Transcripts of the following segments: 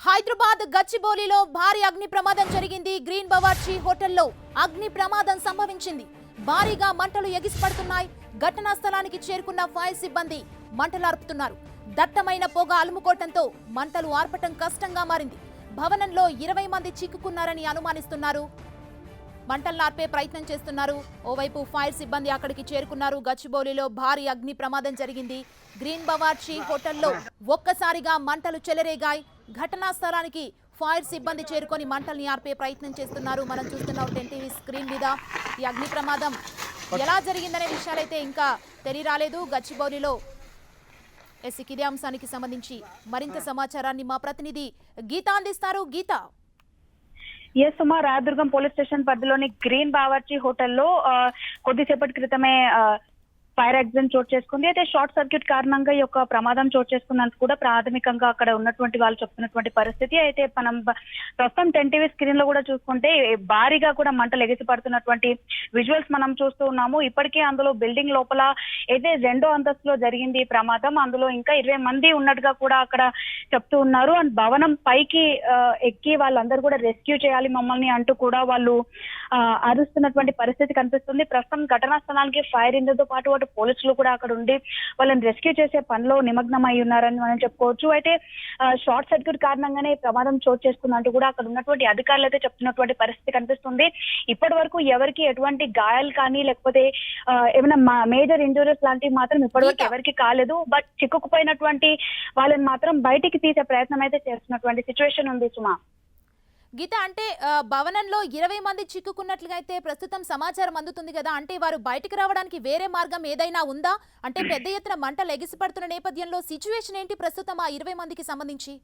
హైదరాబాద్ గచ్చిబౌలిలో భారీ అగ్ని ప్రమాదం జరిగింది. గ్రీన్ బవార్చి హోటల్లో అగ్ని ప్రమాదం సంభవించింది. భారీగా మంటలు ఎగిసిపడుతున్నాయి. ఘటనా స్థలానికి చేరుకున్న ఫైర్ సిబ్బంది మంటలు ఆర్పుతున్నారు. దట్టమైన పొగ అలుముకోవడంతో మంటలు ఆర్పటం కష్టంగా మారింది. భవనంలో 20 మంది చిక్కుకున్నారని అనుమానిస్తున్నారు. మంటలను ఆర్పే ప్రయత్నం చేస్తున్నారు. ఓవైపు ఫైర్ సిబ్బంది అక్కడికి చేరుకున్నారు. గచ్చిబౌలిలో భారీ అగ్ని ప్రమాదం జరిగింది. గ్రీన్ బవార్చి హోటల్లో ఒక్కసారిగా మంటలు చెలరేగాయి. ఘటనా స్థలానికి ఫైర్ సిబ్బంది చేరుకొని మంటల్ని ఆర్పే ప్రయత్నం చేస్తున్నారు. మనం చూస్తున్నాం 10 టీవీ స్క్రీన్ మీద. ఈ అగ్ని ప్రమాదం ఎలా జరిగిందనే విషయాలైతే ఇంకా తెలియరాలేదు. గచ్చిబౌలిలో ఇదే అంశానికి సంబంధించి మరింత సమాచారాన్ని మా ప్రతినిధి గీత అందిస్తారు. గీత. సుమా, రాయదుర్గం పోలీస్ స్టేషన్ పరిధిలోని గ్రీన్ బావర్చి హోటల్లో కొద్దిసేపటి క్రితమే ఫైర్ యాక్సిడెంట్ చోటు చేసుకుంది. అయితే షార్ట్ సర్క్యూట్ కారణంగా ఈ యొక్క ప్రమాదం చోటు చేసుకున్నందుకు కూడా ప్రాథమికంగా అక్కడ ఉన్నటువంటి వాళ్ళు చెప్తున్నటువంటి పరిస్థితి. అయితే మనం ప్రస్తుతం 10 టీవీ స్క్రీన్ లో కూడా చూసుకుంటే భారీగా కూడా మంటలు ఎగిసి పడుతున్నటువంటి విజువల్స్ మనం చూస్తూ ఉన్నాము. ఇప్పటికే అందులో బిల్డింగ్ లోపల అయితే 2వ అంతస్తులో జరిగింది ఈ ప్రమాదం. అందులో ఇంకా 20 మంది ఉన్నట్టుగా కూడా అక్కడ చెప్తూ ఉన్నారు. అండ్ భవనం పైకి ఎక్కి వాళ్ళందరూ కూడా రెస్క్యూ చేయాలి మమ్మల్ని అంటూ కూడా వాళ్ళు అరుస్తున్నటువంటి పరిస్థితి కనిపిస్తుంది. ప్రస్తుతం ఘటనా స్థలానికి ఫైర్ ఇంజన్తో పాటు పోలీసులు కూడా అక్కడ ఉండి వాళ్ళని రెస్క్యూ చేసే పనిలో నిమగ్నమై ఉన్నారని మనం చెప్పుకోవచ్చు. అయితే షార్ట్ సర్క్యూట్ కారణంగానే ప్రమాదం చోటు చేసుకుందంటూ కూడా అక్కడ ఉన్నటువంటి అధికారులు అయితే చెప్తున్నటువంటి పరిస్థితి కనిపిస్తుంది. ఇప్పటి వరకు ఎవరికి ఎటువంటి గాయాలు కానీ లేకపోతే ఏమైనా మేజర్ ఇంజురీస్ లాంటివి మాత్రం ఇప్పటివరకు ఎవరికి కాలేదు. బట్ చిక్కుకుపోయినటువంటి వాళ్ళని మాత్రం బయటికి తీసే ప్రయత్నం అయితే చేస్తున్నటువంటి సిచ్యువేషన్ ఉంది సుమా. గీత, అంటే భవనంలో 20 మంది చిక్కుకున్నట్లుగా అయితే ప్రస్తుతం సమాచారం అందుతుంది కదా. అంటే వారు బయటికి రావడానికి వేరే మార్గం ఏదైనా ఉందా? అంటే పెద్ద ఎత్తున మంటలు ఎగిసిపడుతున్న నేపథ్యంలో సిచ్యువేషన్ ఏంటి ప్రస్తుతం ఆ 20 మందికి సంబంధించి?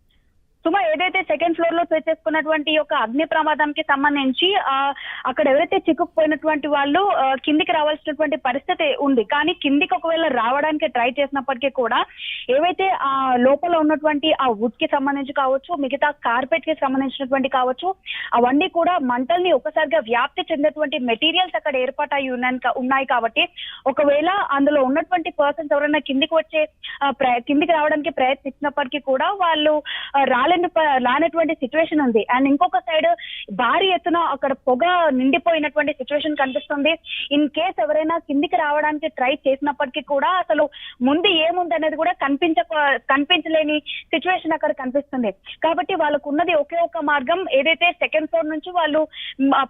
సుమా, ఏదైతే సెకండ్ ఫ్లోర్ లో చేసుకున్నటువంటి ఒక అగ్ని ప్రమాదంకి సంబంధించి అక్కడ ఎవరైతే చిక్కుకుపోయినటువంటి వాళ్ళు కిందికి రావాల్సినటువంటి పరిస్థితి ఉంది. కానీ కిందికి ఒకవేళ రావడానికి ట్రై చేసినప్పటికీ కూడా ఏవైతే ఆ లోపల ఉన్నటువంటి ఆ వుడ్ కి సంబంధించి కావచ్చు, మిగతా కార్పెట్ కి సంబంధించినటువంటి కావచ్చు, అవన్నీ కూడా మంటల్ని ఒక్కసారిగా వ్యాప్తి చెందేటువంటి మెటీరియల్స్ అక్కడ ఏర్పాటై ఉన్నాయి. కాబట్టి ఒకవేళ అందులో ఉన్నటువంటి పర్సన్స్ ఎవరైనా కిందికి రావడానికి ప్రయత్నించినప్పటికీ కూడా వాళ్ళు రానటువంటి సిచ్యువేషన్ ఉంది. అండ్ ఇంకొక సైడ్ భారీ ఎత్తున అక్కడ పొగ నిండిపోయినటువంటి సిచ్యువేషన్ కనిపిస్తుంది. ఇన్ కేస్ ఎవరైనా కిందికి రావడానికి ట్రై చేసినప్పటికీ కూడా అసలు ముందు ఏముంది అనేది కూడా కనిపించలేని సిచ్యువేషన్ అక్కడ కనిపిస్తుంది. కాబట్టి వాళ్ళకు ఉన్నది ఒకే ఒక మార్గం, ఏదైతే సెకండ్ ఫ్లోర్ నుంచి వాళ్ళు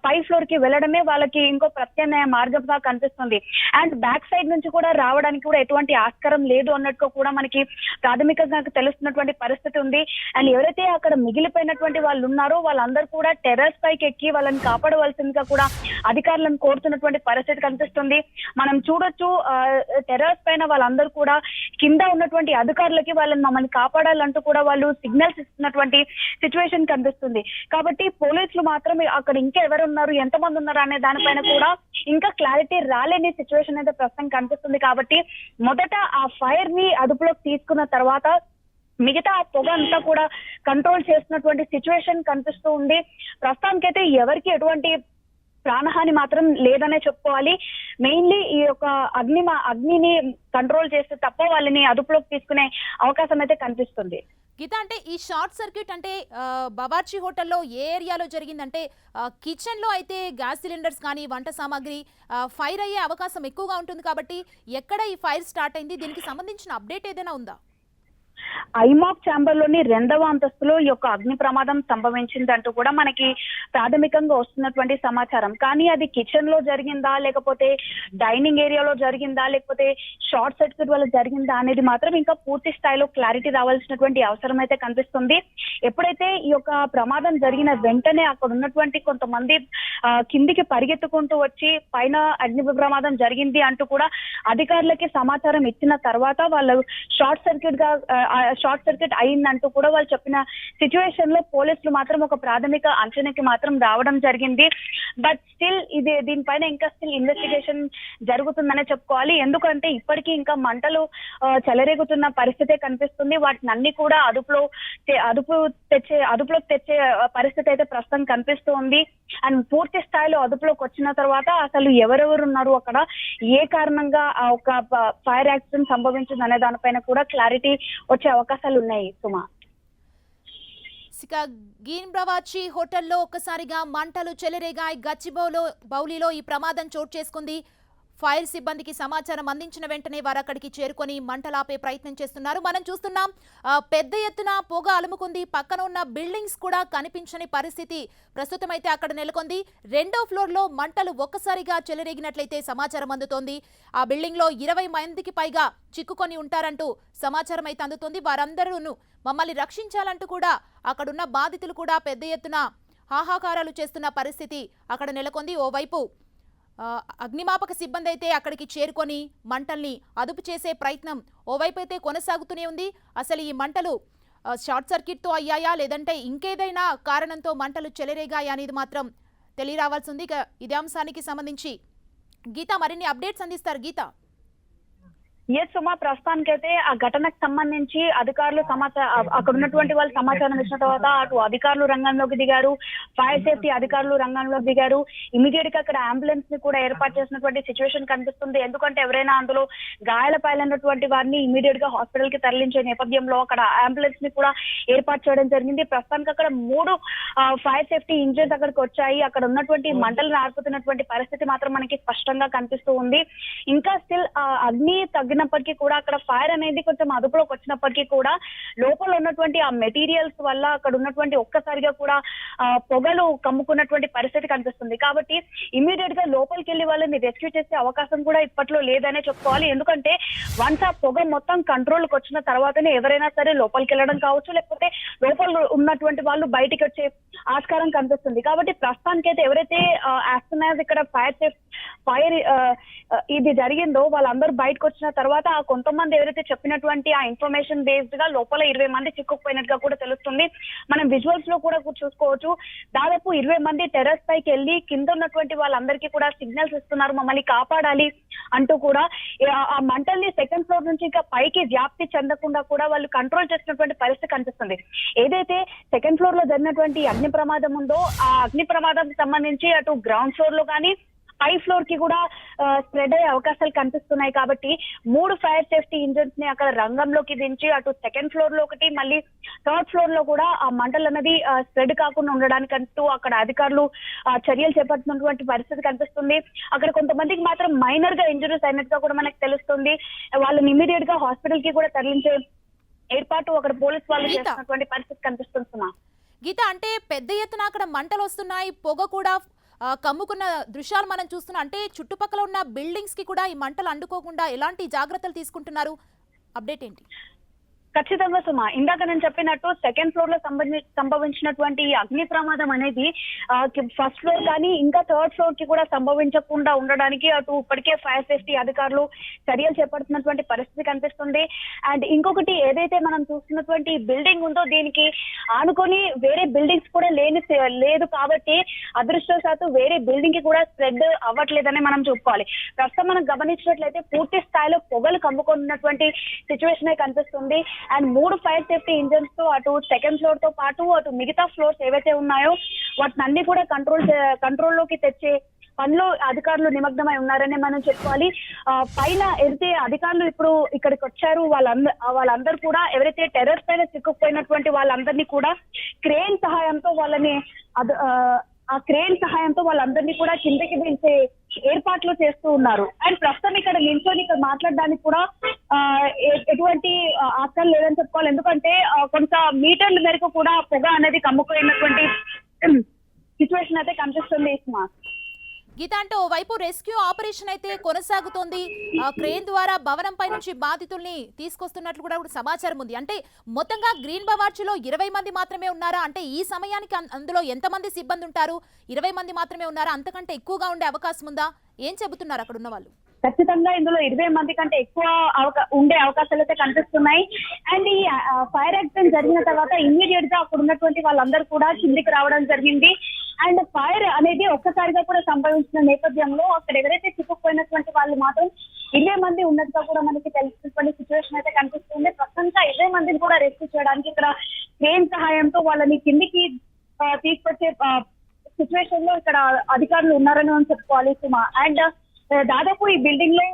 పై ఫ్లోర్ కి వెళ్ళడమే వాళ్ళకి ఇంకో ప్రత్యామ్నాయ మార్గంగా కనిపిస్తుంది. అండ్ బ్యాక్ సైడ్ నుంచి కూడా రావడానికి కూడా ఎటువంటి ఆస్కారం లేదు అన్నట్టుగా కూడా మనకి ప్రాథమికంగా తెలుస్తున్నటువంటి పరిస్థితి ఉంది. అండ్ ఎవరైతే అక్కడ మిగిలిపోయినటువంటి వాళ్ళు ఉన్నారో వాళ్ళందరూ కూడా టెర్రస్ పైకి ఎక్కి వాళ్ళని కాపాడవలసిందిగా కూడా అధికారులను కోరుతున్నటువంటి పరిస్థితి కనిపిస్తుంది. మనం చూడొచ్చు, టెర్రస్ పైన వాళ్ళందరూ కూడా కింద ఉన్నటువంటి అధికారులకి మమ్మల్ని కాపాడాలంటూ కూడా వాళ్ళు సిగ్నల్స్ ఇస్తున్నటువంటి సిచ్యువేషన్ కనిపిస్తుంది. కాబట్టి పోలీసులు మాత్రం అక్కడ ఇంకా ఎవరు ఉన్నారు, ఎంతమంది ఉన్నారు అనే దానిపైన కూడా ఇంకా క్లారిటీ రాలేని సిచ్యువేషన్ అయితే ప్రస్తుతం కనిపిస్తుంది. కాబట్టి మొదట ఆ ఫైర్ ని అదుపులోకి తీసుకున్న తర్వాత మిగతా ఆ పొగ అంతా కూడా కంట్రోల్ చేస్తున్నటువంటి సిచ్యువేషన్ కనిపిస్తూ ఉంది. ప్రస్తుతానికైతే ఎవరికి ఎటువంటి ప్రాణహాని మాత్రం లేదనే చెప్పుకోవాలి. మెయిన్లీ ఈ యొక్క అగ్నిని కంట్రోల్ చేస్తే తప్ప వాళ్ళని అదుపులోకి తీసుకునే అవకాశం అయితే కనిపిస్తుంది. గీత, అంటే ఈ షార్ట్ సర్క్యూట్ అంటే బవార్చి హోటల్లో ఏ ఏరియాలో జరిగిందంటే కిచెన్ లో అయితే గ్యాస్ సిలిండర్స్ కానీ వంట సామాగ్రి ఫైర్ అయ్యే అవకాశం ఎక్కువగా ఉంటుంది. కాబట్టి ఎక్కడ ఈ ఫైర్ స్టార్ట్ అయింది, దీనికి సంబంధించిన అప్డేట్ ఏదైనా ఉందా? ఐమాక్ ఛాంబర్ లోని 2వ అంతస్తులో ఈ యొక్క అగ్ని ప్రమాదం సంభవించిందంటూ కూడా మనకి ప్రాథమికంగా వస్తున్నటువంటి సమాచారం. కానీ అది కిచెన్ లో జరిగిందా, లేకపోతే డైనింగ్ ఏరియాలో జరిగిందా, లేకపోతే షార్ట్ సర్క్యూట్ వల్ల జరిగిందా అనేది మాత్రం ఇంకా పూర్తి స్థాయిలో క్లారిటీ రావాల్సినటువంటి అవసరం అయితే కనిపిస్తుంది. ఎప్పుడైతే ఈ యొక్క ప్రమాదం జరిగిన వెంటనే అక్కడ ఉన్నటువంటి కొంతమంది కిందికి పరిగెత్తుకుంటూ వచ్చి పైన అగ్ని ప్రమాదం జరిగింది అంటూ కూడా అధికారులకి సమాచారం ఇచ్చిన తర్వాత వాళ్ళు షార్ట్ సర్క్యూట్ అయిందంటూ కూడా వాళ్ళు చెప్పిన సిచ్యువేషన్ లో పోలీసులు మాత్రం ఒక ప్రాథమిక అంచనాకి మాత్రం రావడం జరిగింది. బట్ స్టిల్ దీనిపైన ఇంకా స్టిల్ ఇన్వెస్టిగేషన్ జరుగుతుందనే చెప్పుకోవాలి. ఎందుకంటే ఇప్పటికీ ఇంకా మంటలు చెలరేగుతున్న పరిస్థితే కనిపిస్తుంది. వాటిని అన్ని కూడా అదుపులోకి తెచ్చే పరిస్థితి అయితే ప్రస్తుతం కనిపిస్తూ ఉంది. అండ్ పూర్తి స్థాయిలో అదుపులోకి వచ్చిన తర్వాత అసలు ఎవరెవరు ఉన్నారు, అక్కడ ఏ కారణంగా ఒక ఫైర్ యాక్సిడెంట్ సంభవించింది అనే దానిపైన కూడా క్లారిటీ వచ్చే అవకాశాలు ఉన్నాయి సుమా. ఇక గ్రీన్ బ్రవాచి హోటల్లో ఒక్కసారిగా మంటలు చెలరేగాయి. బౌలిలో ఈ ప్రమాదం చోటు చేసుకుంది. ఫైర్ సిబ్బందికి సమాచారం అందించిన వెంటనే వారు అక్కడికి చేరుకొని మంటలాపే ప్రయత్నం చేస్తున్నారు. మనం చూస్తున్నాం పెద్ద ఎత్తున పొగ అలుముకుంది. పక్కన ఉన్న బిల్డింగ్స్ కూడా కనిపించని పరిస్థితి ప్రస్తుతం అయితే అక్కడ నెలకొంది. 2వ ఫ్లోర్లో మంటలు ఒక్కసారిగా చెలరేగినట్లయితే సమాచారం అందుతోంది. ఆ బిల్డింగ్ లో 20 మందికి పైగా చిక్కుకొని ఉంటారంటూ సమాచారం అయితే అందుతోంది. వారందరూ మమ్మల్ని రక్షించాలంటూ కూడా అక్కడున్న బాధితులు కూడా పెద్ద ఎత్తున హాహాకారాలు చేస్తున్న పరిస్థితి అక్కడ నెలకొంది. ఓవైపు అగ్నిమాపక సిబ్బంది అయితే అక్కడికి చేరుకొని మంటల్ని అదుపు చేసే ప్రయత్నం ఓవైపు అయితే కొనసాగుతూనే ఉంది. అసలు ఈ మంటలు షార్ట్ సర్క్యూట్తో అయ్యాయా లేదంటే ఇంకేదైనా కారణంతో మంటలు చెలరేగాయా అనేది మాత్రం తెలియరావాల్సి ఉంది. ఇక ఇదే అంశానికి సంబంధించి గీత మరిన్ని అప్డేట్స్ అందిస్తారు. గీత. ఎస్ సుమా, ప్రస్తుతానికైతే ఆ ఘటనకు సంబంధించి అధికారులు అక్కడ ఉన్నటువంటి వాళ్ళు సమాచారం ఇచ్చిన తర్వాత అటు అధికారులు రంగంలోకి దిగారు, ఫైర్ సేఫ్టీ అధికారులు రంగంలోకి దిగారు. ఇమీడియట్ గా అక్కడ అంబులెన్స్ ని కూడా ఏర్పాటు చేసినటువంటి సిచ్యువేషన్ కనిపిస్తుంది. ఎందుకంటే ఎవరైనా అందులో గాయాల పాలైనటువంటి వారిని ఇమీడియట్ గా హాస్పిటల్ కి తరలించే నేపథ్యంలో అక్కడ అంబులెన్స్ ని కూడా ఏర్పాటు చేయడం జరిగింది. ప్రస్తుతానికి అక్కడ 3 ఫైర్ సేఫ్టీ ఇంజిన్స్ అక్కడికి వచ్చాయి. అక్కడ ఉన్నటువంటి మంటలు ఆర్పుతున్నటువంటి పరిస్థితి మాత్రం మనకి స్పష్టంగా కనిపిస్తూ ఉంది. ఇంకా స్టిల్ అగ్ని తగ్గినప్పటికీ కూడా అక్కడ ఫైర్ అనేది కొంచెం అదుపులోకి వచ్చినప్పటికీ కూడా లోపల ఉన్నటువంటి ఆ మెటీరియల్స్ వల్ల అక్కడ ఉన్నటువంటి ఒక్కసారిగా కూడా పొగలు కమ్ముకున్నటువంటి పరిస్థితి కనిపిస్తుంది. కాబట్టి ఇమీడియట్ గా లోపలికి వెళ్లి వాళ్ళని రెస్క్యూ చేసే అవకాశం కూడా ఇప్పట్లో లేదనే చెప్పుకోవాలి. ఎందుకంటే వన్స్ ఆ పొగ మొత్తం కంట్రోల్ కి వచ్చిన తర్వాతనే ఎవరైనా సరే లోపలికి వెళ్ళడం కావచ్చు, లేకపోతే లోపల ఉన్నటువంటి వాళ్ళు బయటికి వచ్చే ఆస్కారం కనిపిస్తుంది. కాబట్టి ప్రస్తుతానికైతే ఎవరైతే ఇక్కడ ఫైర్ ఇది జరిగిందో వాళ్ళందరూ బయటకు వచ్చిన తర్వాత ఆ కొంతమంది ఎవరైతే చెప్పినటువంటి ఆ ఇన్ఫర్మేషన్ బేస్డ్ గా లోపల 20 మంది చిక్కుకుపోయినట్టుగా కూడా తెలుస్తుంది. మనం విజువల్స్ లో కూడా చూసుకోవచ్చు. దాదాపు 20 మంది టెర్రస్ పైకి వెళ్ళి కింద ఉన్నటువంటి వాళ్ళందరికీ కూడా సిగ్నల్స్ ఇస్తున్నారు, మమ్మల్ని కాపాడాలి అంటూ కూడా. ఆ మంటల్ని 2nd ఫ్లోర్ నుంచి ఇంకా పైకి వ్యాప్తి చెందకుండా కూడా వాళ్ళు కంట్రోల్ చేసినటువంటి పరిస్థితి కనిపిస్తుంది. ఏదైతే 2nd ఫ్లోర్ లో జరిగినటువంటి అగ్ని ప్రమాదం ఉందో ఆ అగ్ని ప్రమాదానికి సంబంధించి అటు గ్రౌండ్ ఫ్లోర్ లో కానీ పై ఫ్లోర్ కి కూడా స్ప్రెడ్ అయ్యే అవకాశాలు కనిపిస్తున్నాయి. కాబట్టి 3 ఫైర్ సేఫ్టీ ఇంజిన్స్ ని అక్కడ రంగంలోకి దించి అటు 2nd ఫ్లోర్ లో ఒకటి, మళ్ళీ 3rd ఫ్లోర్ లో కూడా ఆ మంటలు అనేది స్ప్రెడ్ కాకుండా ఉండడానికంటూ అక్కడ అధికారులు చర్యలు చేపడుతున్నటువంటి పరిస్థితి కనిపిస్తుంది. అక్కడ కొంతమందికి మాత్రం మైనర్ గా ఇంజురీస్ అయినట్టుగా కూడా మనకు తెలుస్తుంది. వాళ్ళని ఇమీడియట్ గా హాస్పిటల్ కి కూడా తరలించే ఏర్పాటు అక్కడ పోలీస్ వాళ్ళు చేస్తున్నటువంటి పరిస్థితి కనిపిస్తున్నా. గీత, అంటే పెద్ద ఎత్తున అక్కడ మంటలు వస్తున్నాయి, పొగ కూడా కమ్ముకున్న దృశ్యాలు మనం చూస్తున్నాం. అంటే చుట్టుపక్కల ఉన్న బిల్డింగ్స్ కి కూడా ఈ మంటలు అంటుకోకుండా ఎలాంటి జాగ్రత్తలు తీసుకుంటున్నారు? అప్డేట్ ఏంటి? ఖచ్చితంగా సుమా, ఇందాక నేను చెప్పినట్టు 2nd ఫ్లోర్ లో సంభవించినటువంటి అగ్ని ప్రమాదం అనేది 1st ఫ్లోర్ కానీ ఇంకా 3rd ఫ్లోర్ కి కూడా సంభవించకుండా ఉండడానికి అటు ఇప్పటికే ఫైర్ సేఫ్టీ అధికారులు చర్యలు చేపడుతున్నటువంటి పరిస్థితి కనిపిస్తుంది. అండ్ ఇంకొకటి ఏదైతే మనం చూస్తున్నటువంటి బిల్డింగ్ ఉందో దీనికి ఆనుకొని వేరే బిల్డింగ్స్ కూడా లేదు కాబట్టి అదృష్టవశాత్తు వేరే బిల్డింగ్ కి కూడా స్ప్రెడ్ అవ్వట్లేదని మనం చెప్పుకోవాలి. ప్రస్తుతం మనం గమనించినట్లయితే పూర్తి స్థాయిలో పొగలు కమ్ముకున్నటువంటి సిచ్యువేషన్ కనిపిస్తుంది. అండ్ 3 ఫైర్ సేఫ్టీ ఇంజిన్స్ తో అటు 2nd ఫ్లోర్ తో పాటు అటు మిగతా ఫ్లోర్స్ ఏవైతే ఉన్నాయో వాటిని అన్ని కూడా కంట్రోల్లోకి తెచ్చే పనిలో అధికారులు నిమగ్నమై ఉన్నారని మనం చెప్పుకోవాలి. పైన ఏదైతే అధికారులు ఇప్పుడు ఇక్కడికి వచ్చారు వాళ్ళందరూ కూడా ఎవరైతే టెర్రస్ పైన చిక్కుకుపోయినటువంటి వాళ్ళందరినీ కూడా క్రేన్ సహాయంతో వాళ్ళందరినీ కూడా కిందకి దించే ఏర్పాట్లు చేస్తూ ఉన్నారు. అండ్ ప్రస్తుతం ఇక్కడ నిల్చొని ఇక్కడ మాట్లాడడానికి కూడా ఎటువంటి ఆస్కారం లేదని చెప్పుకోవాలి. ఎందుకంటే కొంత మీటర్ల మేరకు కూడా పొగ అనేది కమ్ముకుపోయినటువంటి సిచ్యువేషన్ అయితే కనిపిస్తుంది. గీత, అంటే ఓవైపు రెస్క్యూ ఆపరేషన్ అయితే కొనసాగుతోంది. క్రేన్ ద్వారా భవనంపై నుంచి బాధితుల్ని తీసుకొస్తున్నట్లు కూడా సమాచారం ఉంది. అంటే మొత్తంగా గ్రీన్ బవార్చిలో 20 మంది మాత్రమే ఉన్నారా? అంటే ఈ సమయానికి అందులో ఎంతమంది సిబ్బంది ఉంటారు? 20 మంది మాత్రమే ఉన్నారా? అంతకంటే ఎక్కువగా ఉండే అవకాశం ఉందా? ఏం చెబుతున్నారు అక్కడ ఉన్న వాళ్ళు? ఖచ్చితంగా ఇందులో 20 మంది కంటే ఎక్కువ ఉండే అవకాశాలు అయితే కనిపిస్తున్నాయి. అండ్ ఈ ఫైర్ యాక్సిడెంట్ జరిగిన తర్వాత ఇమ్మీడియట్ గా అక్కడ ఉన్నటువంటి వాళ్ళందరూ కూడా కిందికి రావడం జరిగింది. అండ్ ఫైర్ అనేది ఒక్కసారిగా కూడా సంభవించిన నేపథ్యంలో అక్కడ ఎవరైతే చిక్కుకుపోయినటువంటి వాళ్ళు మాత్రం 20 మంది ఉన్నట్టుగా కూడా మనకి తెలిసినటువంటి సిచ్యువేషన్ అయితే కనిపిస్తుంది. ప్రస్తుతంగా 20 మందిని కూడా రెస్క్యూ చేయడానికి ఇక్కడ క్రేన్ సహాయంతో వాళ్ళని కిందికి తీసుకొచ్చే సిచ్యువేషన్ లో ఇక్కడ అధికారులు ఉన్నారని మనం చెప్పుకోవాలి సుమా. అండ్ దాదాపు ఈ బిల్డింగ్ లో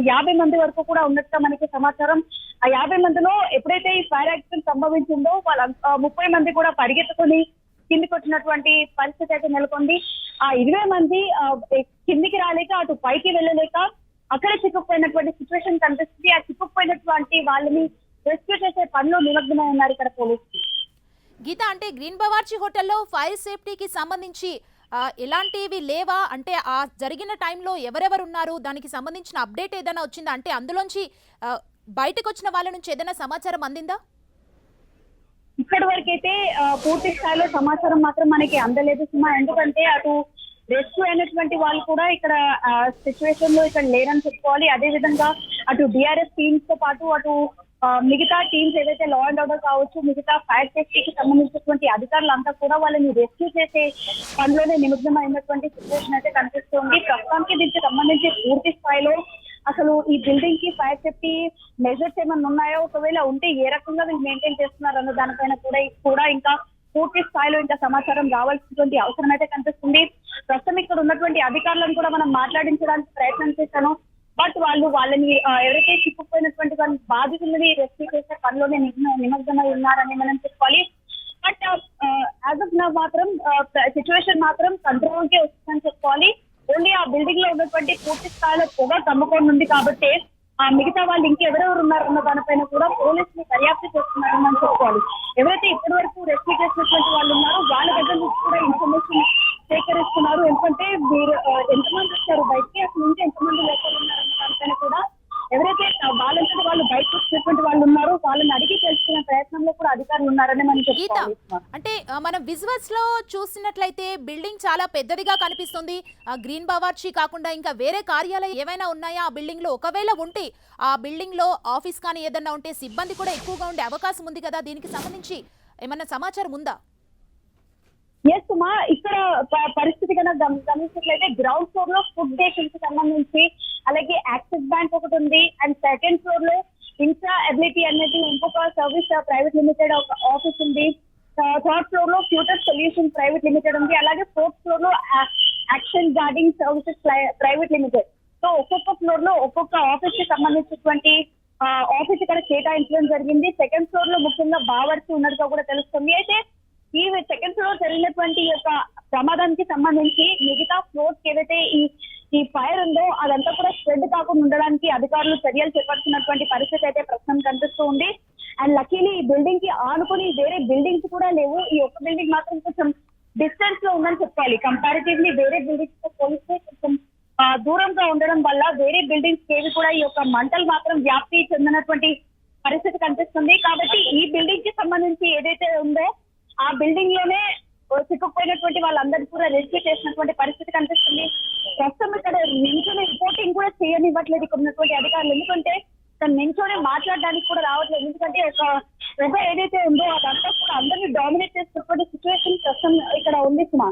50 మంది వరకు కూడా ఉన్నట్టుగా మనకి సమాచారం. ఆ 50 మందిలో ఎప్పుడైతే ఈ ఫైర్ యాక్సిడెంట్ సంభవించిందో వాళ్ళ 30 మంది కూడా పరిగెత్తుకుని కిందికి వచ్చినటువంటి పరిస్థితి అయితే నెలకొంది. ఆ 20 మంది కిందికి రాలేక అటు పైకి వెళ్ళలేక అక్కడ చిక్కుకుపోయినటువంటి సిచ్యువేషన్ కనిపిస్తుంది. ఆ చిక్కుకుపోయినటువంటి వాళ్ళని రెస్క్యూ చేసే పనిలో నిమగ్నమై ఉన్నారు ఇక్కడ పోలీసులు. గీత, అంటే గ్రీన్ బవార్చి హోటల్లో ఫైర్ సేఫ్టీకి సంబంధించి ఎలాంటివి లేవా? అంటే ఆ జరిగిన టైంలో ఎవరెవరు ఉన్నారు, దానికి సంబంధించిన అప్డేట్ ఏదైనా వచ్చిందా? అంటే అందులోంచి బయటకు వచ్చిన వాళ్ళ నుంచి ఏదైనా సమాచారం అందిందా? ఇప్పటి వరకైతే పూర్తి స్థాయిలో సమాచారం మాత్రం మనకి అందలేదు సుమా. ఎందుకంటే అటు రెస్క్యూ అయినటువంటి వాళ్ళు కూడా ఇక్కడ సిచ్యువేషన్ లో ఇక్కడ లేరని చెప్పుకోవాలి. అదే విధంగా అటు డిఆర్ఎస్ టీమ్స్ తో పాటు అటు మిగతా టీమ్స్ ఏవైతే లా అండ్ ఆర్డర్ కావచ్చు, మిగతా ఫైర్ సేఫ్టీకి సంబంధించినటువంటి అధికారులంతా కూడా వాళ్ళని రెస్క్యూ చేసే పనిలోనే నిమగ్నమైనటువంటి సిచ్యువేషన్ అయితే కనిపిస్తుంది. ప్రస్తుతానికి దీనికి సంబంధించి పూర్తి స్థాయిలో అసలు ఈ బిల్డింగ్ కి ఫైర్ సేఫ్టీ మెజర్స్ ఏమైనా ఉన్నాయో, ఒకవేళ ఉంటే ఏ రకంగా వీళ్ళు మెయింటైన్ చేస్తున్నారు అన్న దానిపైన కూడా ఇంకా పూర్తి స్థాయిలో ఇంకా సమాచారం రావాల్సినటువంటి అవసరం అయితే కనిపిస్తుంది. ప్రస్తుతం ఇక్కడ ఉన్నటువంటి అధికారులను కూడా మనం మాట్లాడించడానికి ప్రయత్నం చేశాను. బట్ వాళ్ళని ఎవరైతే చిక్కుపోయినటువంటి వాళ్ళ బాధితులని రెస్క్యూ చేసే పనిలోనే నిమగ్నమై ఉన్నారని మనం చెప్పుకోవాలి. బట్ యాజ్ ఆఫ్ నౌ మాత్రం సిచ్యువేషన్ మాత్రం కంట్రోల్ కే వస్తుందని చెప్పుకోవాలి. ఓన్లీ ఆ బిల్డింగ్ లో ఉన్నటువంటి పూర్తి స్థాయిలో పొగ కమ్ముకొని ఉంది కాబట్టి ఆ మిగతా వాళ్ళు ఇంకెవరెవరు ఉన్నారన్న దానిపైన కూడా పోలీసులు దర్యాప్తు చేస్తున్నారని మనం చెప్పుకోవాలి. ఎవరైతే ఇప్పటి వరకు రెస్క్యూ చేసినటువంటి వాళ్ళు ఉన్నారో వాళ్ళ దగ్గర నుంచి కూడా ఇన్ఫర్మేషన్ సేకరిస్తున్నారు. ఎందుకంటే మీరు ఎంతమంది వచ్చారు బయటకి, అసలు ఇంకా ఎంతమంది లోపల ఉన్నారన్న దానిపైన కూడా ఎవరైతే వాళ్ళంతా వాళ్ళు బయటకు వచ్చినటువంటి వాళ్ళు ఉన్నారో వాళ్ళని అడిగి తెలుసుకునే ప్రయత్నంలో కూడా అధికారులు ఉన్నారని మనం చెప్పుకోవాలి. అంటే మనం విజువల్స్ లో చూసినట్లయితే బిల్డింగ్ చాలా పెద్దదిగా కనిపిస్తుంది. గ్రీన్ బవార్చి కాకుండా ఇంకా వేరే కార్యాలయం ఏమైనా ఉన్నాయా ఆ బిల్డింగ్ లో? ఒకవేళ ఉంటే ఆ బిల్డింగ్ లో ఆఫీస్ కానీ ఏదన్నా ఉంటే సిబ్బంది కూడా ఎక్కువగా ఉండే అవకాశం ఉంది కదా, దీనికి సంబంధించి ఏమన్నా సమాచారం ఉందా? ఎస్ సుమా, ఇక్కడ పరిస్థితి కన్నా గమనించినట్లయితే గ్రౌండ్ ఫ్లోర్ లో ఫుడ్ డేషన్ కి సంబంధించి, అలాగే యాక్సిస్ బ్యాంక్ ఒకటి ఉంది. అండ్ సెకండ్ ఫ్లోర్ లో ఇన్ఫ్రా ఎబిలిటీ అనేది ఇంకొక సర్వీస్ ప్రైవేట్ లిమిటెడ్ ఒక ఆఫీస్ ఉంది. థర్డ్ ఫ్లోర్ లో ఫ్యూచర్ సొల్యూషన్ ప్రైవేట్ లిమిటెడ్ ఉంది. అలాగే ఫోర్త్ ఫ్లోర్ లో action guarding services private limited. So ఒక్కొక్క ఫ్లోర్ లో ఒక్కొక్క ఆఫీస్ కి సంబంధించినటువంటి ఆఫీస్ ఇక్కడ కేటాయించడం జరిగింది. సెకండ్ ఫ్లోర్ లో ముఖ్యంగా బావర్చి ఉన్నట్టుగా కూడా తెలుస్తుంది. అయితే ఈ సెకండ్ ఫ్లోర్ జరిగినటువంటి యొక్క ప్రమాదానికి సంబంధించి మిగతా ఫ్లోర్స్ ఏదైతే ఈ ఫైర్ ఉందో అదంతా కూడా స్ప్రెడ్ కాకుండా ఉండడానికి అధికారులు చర్యలు చేపడుతున్నటువంటి పరిస్థితి అయితే ప్రస్తుతం కనిపిస్తూ ఉంది. అండ్ లక్కీలీ ఈ బిల్డింగ్ కి ఆనుకుని వేరే బిల్డింగ్స్ కూడా లేవు. ఈ ఒక్క బిల్డింగ్ మాత్రం కొంచెం డిస్టెన్స్ లో ఉందని చెప్పాలి. కంపారిటివ్లీ వేరే బిల్డింగ్స్ తో పోలిస్తే కొంచెం దూరంగా ఉండడం వల్ల వేరే బిల్డింగ్స్ ఏవి కూడా ఈ యొక్క మంటలు మాత్రం వ్యాప్తి చెందినటువంటి పరిస్థితి కనిపిస్తుంది. కాబట్టి ఈ బిల్డింగ్ కి సంబంధించి ఏదైతే ఉందో ఆ బిల్డింగ్ లోనే చిక్కుపోయినటువంటి వాళ్ళందరినీ కూడా రెస్క్యూ చేసినటువంటి పరిస్థితి కనిపిస్తుంది. ప్రస్తుతం ఇక్కడ నించొని రిపోర్టింగ్ కూడా చేయనివ్వట్లేదు ఇక్కడ ఉన్నటువంటి అధికారులు. ఎందుకంటే తను నించొని మాట్లాడడానికి కూడా రావట్లేదు. ఎందుకంటే ఒక ఏదైతే ఉందో అదంతా కూడా అందరినీ డామినేట్ చేసినటువంటి సిచ్యువేషన్ ప్రస్తుతం ఇక్కడ ఉంది సుమా.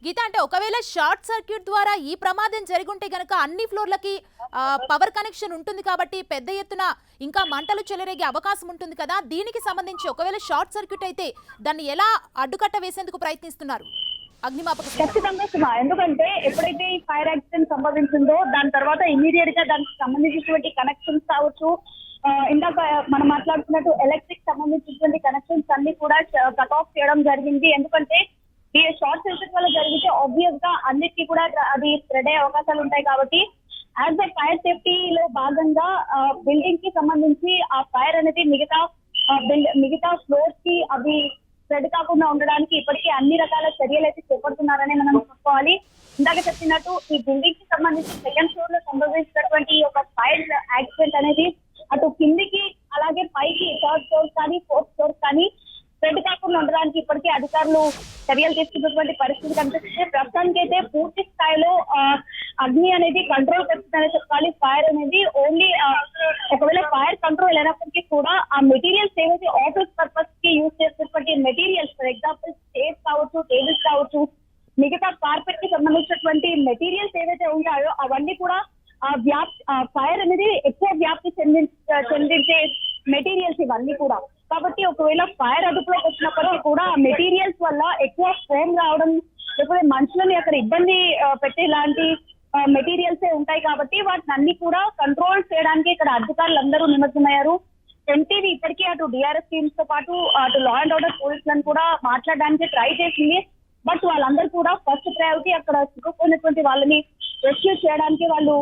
గీత, అంటే ఒకవేళ షార్ట్ సర్క్యూట్ ద్వారా ఈ ప్రమాదం జరుగుంటే గనక అన్ని ఫ్లోర్లకి పవర్ కనెక్షన్ ఉంటుంది కాబట్టి పెద్ద ఎత్తున ఇంకా మంటలు చెలరేగే అవకాశం ఉంటుంది కదా, దీనికి సంబంధించి ఒకవేళ షార్ట్ సర్క్యూట్ అయితే దాన్ని ఎలా అడ్డుకట్ట వేసేందుకు ప్రయత్నిస్తున్నారు అగ్నిమాపక? ఖచ్చితంగా సుమా, ఎందుకంటే ఎప్పుడైతే ఈ ఫైర్ యాక్సిడెంట్ సంభవించిందో దాని తర్వాత ఇమీడియట్ గా దానికి సంబంధించినటువంటి కనెక్షన్స్ కావచ్చు, ఇందాక మనం మాట్లాడుతున్నట్టు ఎలక్ట్రిక్ సంబంధించినటువంటి కనెక్షన్స్ అన్ని కూడా కట్ ఆఫ్ చేయడం జరిగింది. ఎందుకంటే ఈ షార్ట్ సర్క్యూట్ వల్ల జరిగితే ఆబ్వియస్ గా అన్నిటికీ కూడా అది స్ప్రెడ్ అయ్యే అవకాశాలు ఉంటాయి. కాబట్టి యాజ్ ఎ ఫైర్ సేఫ్టీలో భాగంగా బిల్డింగ్ కి సంబంధించి ఆ ఫైర్ అనేది మిగతా ఫ్లోర్స్ కి అవి స్ప్రెడ్ కాకుండా ఉండడానికి ఇప్పటికీ అన్ని రకాల చర్యలు అయితే చేపడుతున్నారని మనం చెప్పుకోవాలి. ఇందాక చెప్పినట్టు ఈ బిల్డింగ్ కి సంబంధించి సెకండ్ ఫ్లోర్ లో సంభవించినటువంటి ఒక ఫైర్ యాక్సిడెంట్ అనేది అటు కిందికి అలాగే పైకి థర్డ్ ఫ్లోర్ కానీ ఫోర్త్ ఫ్లోర్ కానీ స్ప్రెడ్ కాకుండా ఉండడానికి ఇప్పటికీ అధికారులు చర్యలు తీసుకున్నటువంటి పరిస్థితి కనిపిస్తుంది. ప్రస్తుతానికి అయితే పూర్తి స్థాయిలో అగ్ని అనేది కంట్రోల్ పెడుతుందని చెప్పాలి. ఫైర్ అనేది ఓన్లీ ఒకవేళ ఫైర్ కంట్రోల్ అయినప్పటికీ కూడా ఆ మెటీరియల్స్ ఏవైతే ఆఫీస్ పర్పస్ కి యూజ్ చేసినటువంటి మెటీరియల్స్, ఫర్ ఎగ్జాంపుల్ చైర్స్ కావచ్చు, టేబుల్స్ కావచ్చు, మిగతా కార్పెట్ కి సంబంధించినటువంటి మెటీరియల్స్ ఏవైతే ఉంటాయో అవన్నీ కూడా ఫైర్ అనేది ఎక్కువ వ్యాప్తి చెందించే మెటీరియల్స్ ఇవన్నీ కూడా. కాబట్టి ఒకవేళ ఫైర్ అదుపులోకి వచ్చినప్పటికీ కూడా మెటీరియల్స్ వల్ల ఎక్కువ ఫోమ్ రావడం, లేకపోతే మనుషులని అక్కడ ఇబ్బంది పెట్టేలాంటి మెటీరియల్స్ ఉంటాయి కాబట్టి వాటిని అన్ని కూడా కంట్రోల్ చేయడానికి ఇక్కడ అధికారులు అందరూ నిమగ్నమయ్యారు. ఎన్టీవీ ఇప్పటికీ అటు డిఆర్ఎస్ టీమ్స్ తో పాటు అటు లా అండ్ ఆర్డర్ పోలీసులను కూడా మాట్లాడడానికి ట్రై చేసింది. బట్ వాళ్ళందరూ కూడా ఫస్ట్ ప్రయారిటీ అక్కడ చిక్కుకున్నటువంటి వాళ్ళని రెస్క్యూ చేయడానికి వాళ్ళు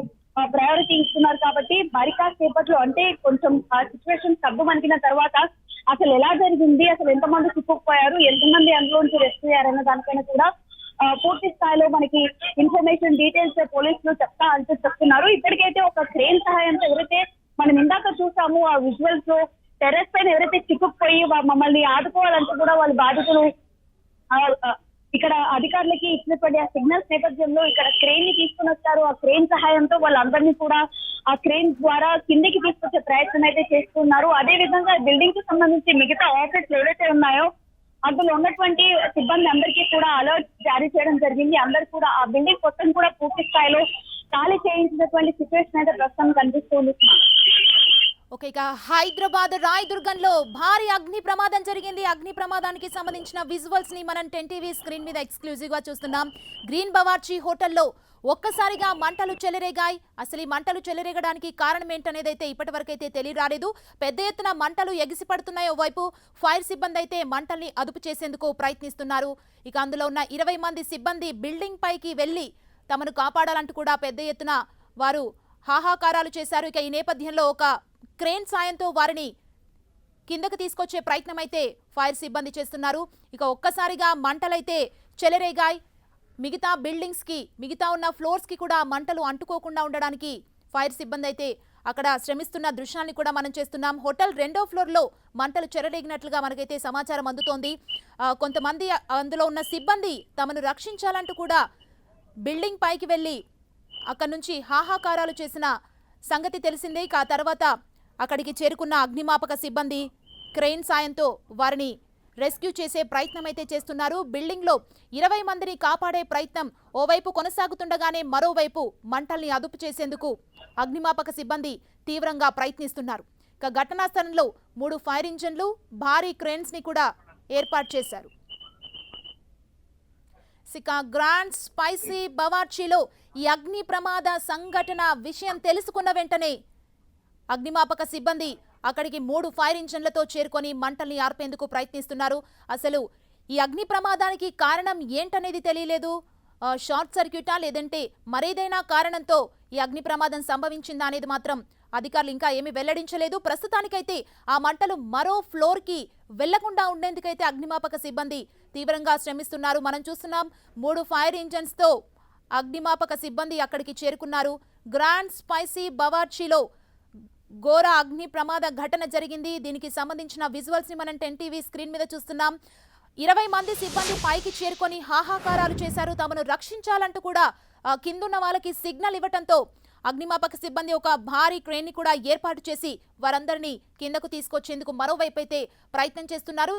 ప్రయారిటీ ఇస్తున్నారు. కాబట్టి మరి కాసేపట్లో అంటే కొంచెం ఆ సిచ్యువేషన్ సర్దుమణిగిన తర్వాత అసలు ఎలా జరిగింది, అసలు ఎంతమంది చిక్కుకుపోయారు, ఎంతమంది అందులోంచి రెస్క్యూ అయ్యారన్న దానిపైన కూడా పూర్తి స్థాయిలో మనకి ఇన్ఫర్మేషన్ డీటెయిల్స్ పోలీసులు చెప్తున్నారు. ఇప్పటికైతే ఒక క్రేన్ సహాయంతో ఎవరైతే మనం ఇందాక చూసాము ఆ విజువల్స్ లో టెర్రస్ పైన ఎవరైతే చిక్కుకుపోయి మమ్మల్ని ఆదుకోవాలంటూ కూడా వాళ్ళు బాధితులు ఇక్కడ అధికారులకి ఇచ్చినటువంటి ఆ సిగ్నల్స్ నేపథ్యంలో ఇక్కడ క్రేన్ ని తీసుకుని వచ్చారు. ఆ క్రేన్ సహాయంతో వాళ్ళందరినీ కూడా ఆ క్రేన్ ద్వారా కిందికి తీసుకొచ్చే ప్రయత్నం అయితే చేస్తున్నారు. అదే విధంగా బిల్డింగ్ కి సంబంధించి మిగతా ఆఫీసులు ఏవైతే ఉన్నాయో అందులో ఉన్నటువంటి సిబ్బంది అందరికీ కూడా అలర్ట్ జారీ చేయడం జరిగింది. అందరు కూడా ఆ బిల్డింగ్ మొత్తం కూడా పూర్తి స్థాయిలో ఖాళీ చేయించినటువంటి సిచ్యువేషన్ అయితే ప్రస్తుతం కనిపిస్తుంది. ఓకే, ఇక హైదరాబాద్ రాయదుర్గంలో భారీ అగ్ని ప్రమాదం జరిగింది. అగ్ని ప్రమాదానికి సంబంధించిన విజువల్స్ ని మనం 10 టీవీ స్క్రీన్ మీద ఎక్స్క్లూజివ్ గా చూస్తున్నాం. గ్రీన్ బవార్చి హోటల్లో ఒక్కసారిగా మంటలు చెలరేగాయి. అసలు ఈ మంటలు చెలరేగడానికి కారణం ఏంటనేది అయితే ఇప్పటి వరకు అయితే తెలియరాలేదు. పెద్ద ఎత్తున మంటలు ఎగిసిపడుతున్నాయి. ఓవైపు ఫైర్ సిబ్బంది అయితే మంటల్ని అదుపు చేసేందుకు ప్రయత్నిస్తున్నారు. ఇక అందులో ఉన్న 20 మంది సిబ్బంది బిల్డింగ్ పైకి వెళ్లి తమను కాపాడాలంటూ కూడా పెద్ద ఎత్తున వారు హాహాకారాలు చేశారు. ఇక ఈ నేపథ్యంలో ఒక క్రేన్ సాయంతో వారిని కిందకు తీసుకొచ్చే ప్రయత్నం అయితే ఫైర్ సిబ్బంది చేస్తున్నారు. ఇక ఒక్కసారిగా మంటలైతే చెలరేగాయి. మిగతా బిల్డింగ్స్ కి మిగతా ఉన్న ఫ్లోర్స్ కి కూడా మంటలు అంటుకోకుండా ఉండడానికి ఫైర్ సిబ్బంది అయితే అక్కడ శ్రమిస్తున్న దృశ్యాన్ని కూడా మనం చేస్తున్నాం. హోటల్ 2వ ఫ్లోర్ లో మంటలు చెలరేగినట్లుగా మనకైతే సమాచారం అందుతోంది. కొంతమంది అందులో ఉన్న సిబ్బంది తమను రక్షించాలంటూ కూడా బిల్డింగ్ పైకి వెళ్లి అక్కడి నుంచి హాహాకారాలు చేసిన సంగతి తెలిసిందే. ఇక ఆ తర్వాత అక్కడికి చేరుకున్న అగ్నిమాపక సిబ్బంది క్రెయిన్ సాయంతో వారిని రెస్క్యూ చేసే ప్రయత్నం అయితే చేస్తున్నారు. బిల్డింగ్లో 20 మందిని కాపాడే ప్రయత్నం ఓవైపు కొనసాగుతుండగానే మరోవైపు మంటల్ని అదుపు చేసేందుకు అగ్నిమాపక సిబ్బంది తీవ్రంగా ప్రయత్నిస్తున్నారు. ఇక ఘటనా స్థలంలో 3 ఫైర్ ఇంజన్లు, భారీ క్రేన్స్ ని కూడా ఏర్పాటు చేశారు. ఇక గ్రాండ్ స్పైసీ బవార్చిలో ఈ అగ్ని ప్రమాద సంఘటన విషయం తెలుసుకున్న వెంటనే అగ్నిమాపక సిబ్బంది అక్కడికి 3 ఫైర్ ఇంజన్లతో చేరుకొని మంటల్ని ఆర్పేందుకు ప్రయత్నిస్తున్నారు. అసలు ఈ అగ్ని ప్రమాదానికి కారణం ఏంటనేది తెలియలేదు. షార్ట్ సర్క్యూటా లేదంటే మరేదైనా కారణంతో ఈ అగ్ని ప్రమాదం సంభవించిందా అనేది మాత్రం అధికారులు ఇంకా ఏమీ వెల్లడించలేదు. ప్రస్తుతానికైతే ఆ మంటలు మరో ఫ్లోర్కి వెళ్లకుండా ఉండేందుకైతే అగ్నిమాపక సిబ్బంది తీవ్రంగా శ్రమిస్తున్నారు. మనం చూస్తున్నాం 3 ఫైర్ ఇంజన్స్తో అగ్నిమాపక సిబ్బంది అక్కడికి చేరుకున్నారు. గ్రాండ్ స్పైసీ బవార్చిలో ఘోర అగ్ని ప్రమాద ఘటన జరిగింది. దీనికి సంబంధించిన విజువల్స్ ని మనం 10 టీవీ స్క్రీన్ మీద చూస్తున్నాం. 20 మంది సిబ్బంది పైకి చేరుకొని హాహాకారాలు చేశారు. తమను రక్షించాలంటూ కూడా కిందున్న వాళ్ళకి సిగ్నల్ ఇవ్వడంతో అగ్నిమాపక సిబ్బంది ఒక భారీ క్రేన్ ని కూడా ఏర్పాటు చేసి వారందరినీ కిందకు తీసుకొచ్చేందుకు మరోవైపు అయితే ప్రయత్నం చేస్తున్నారు.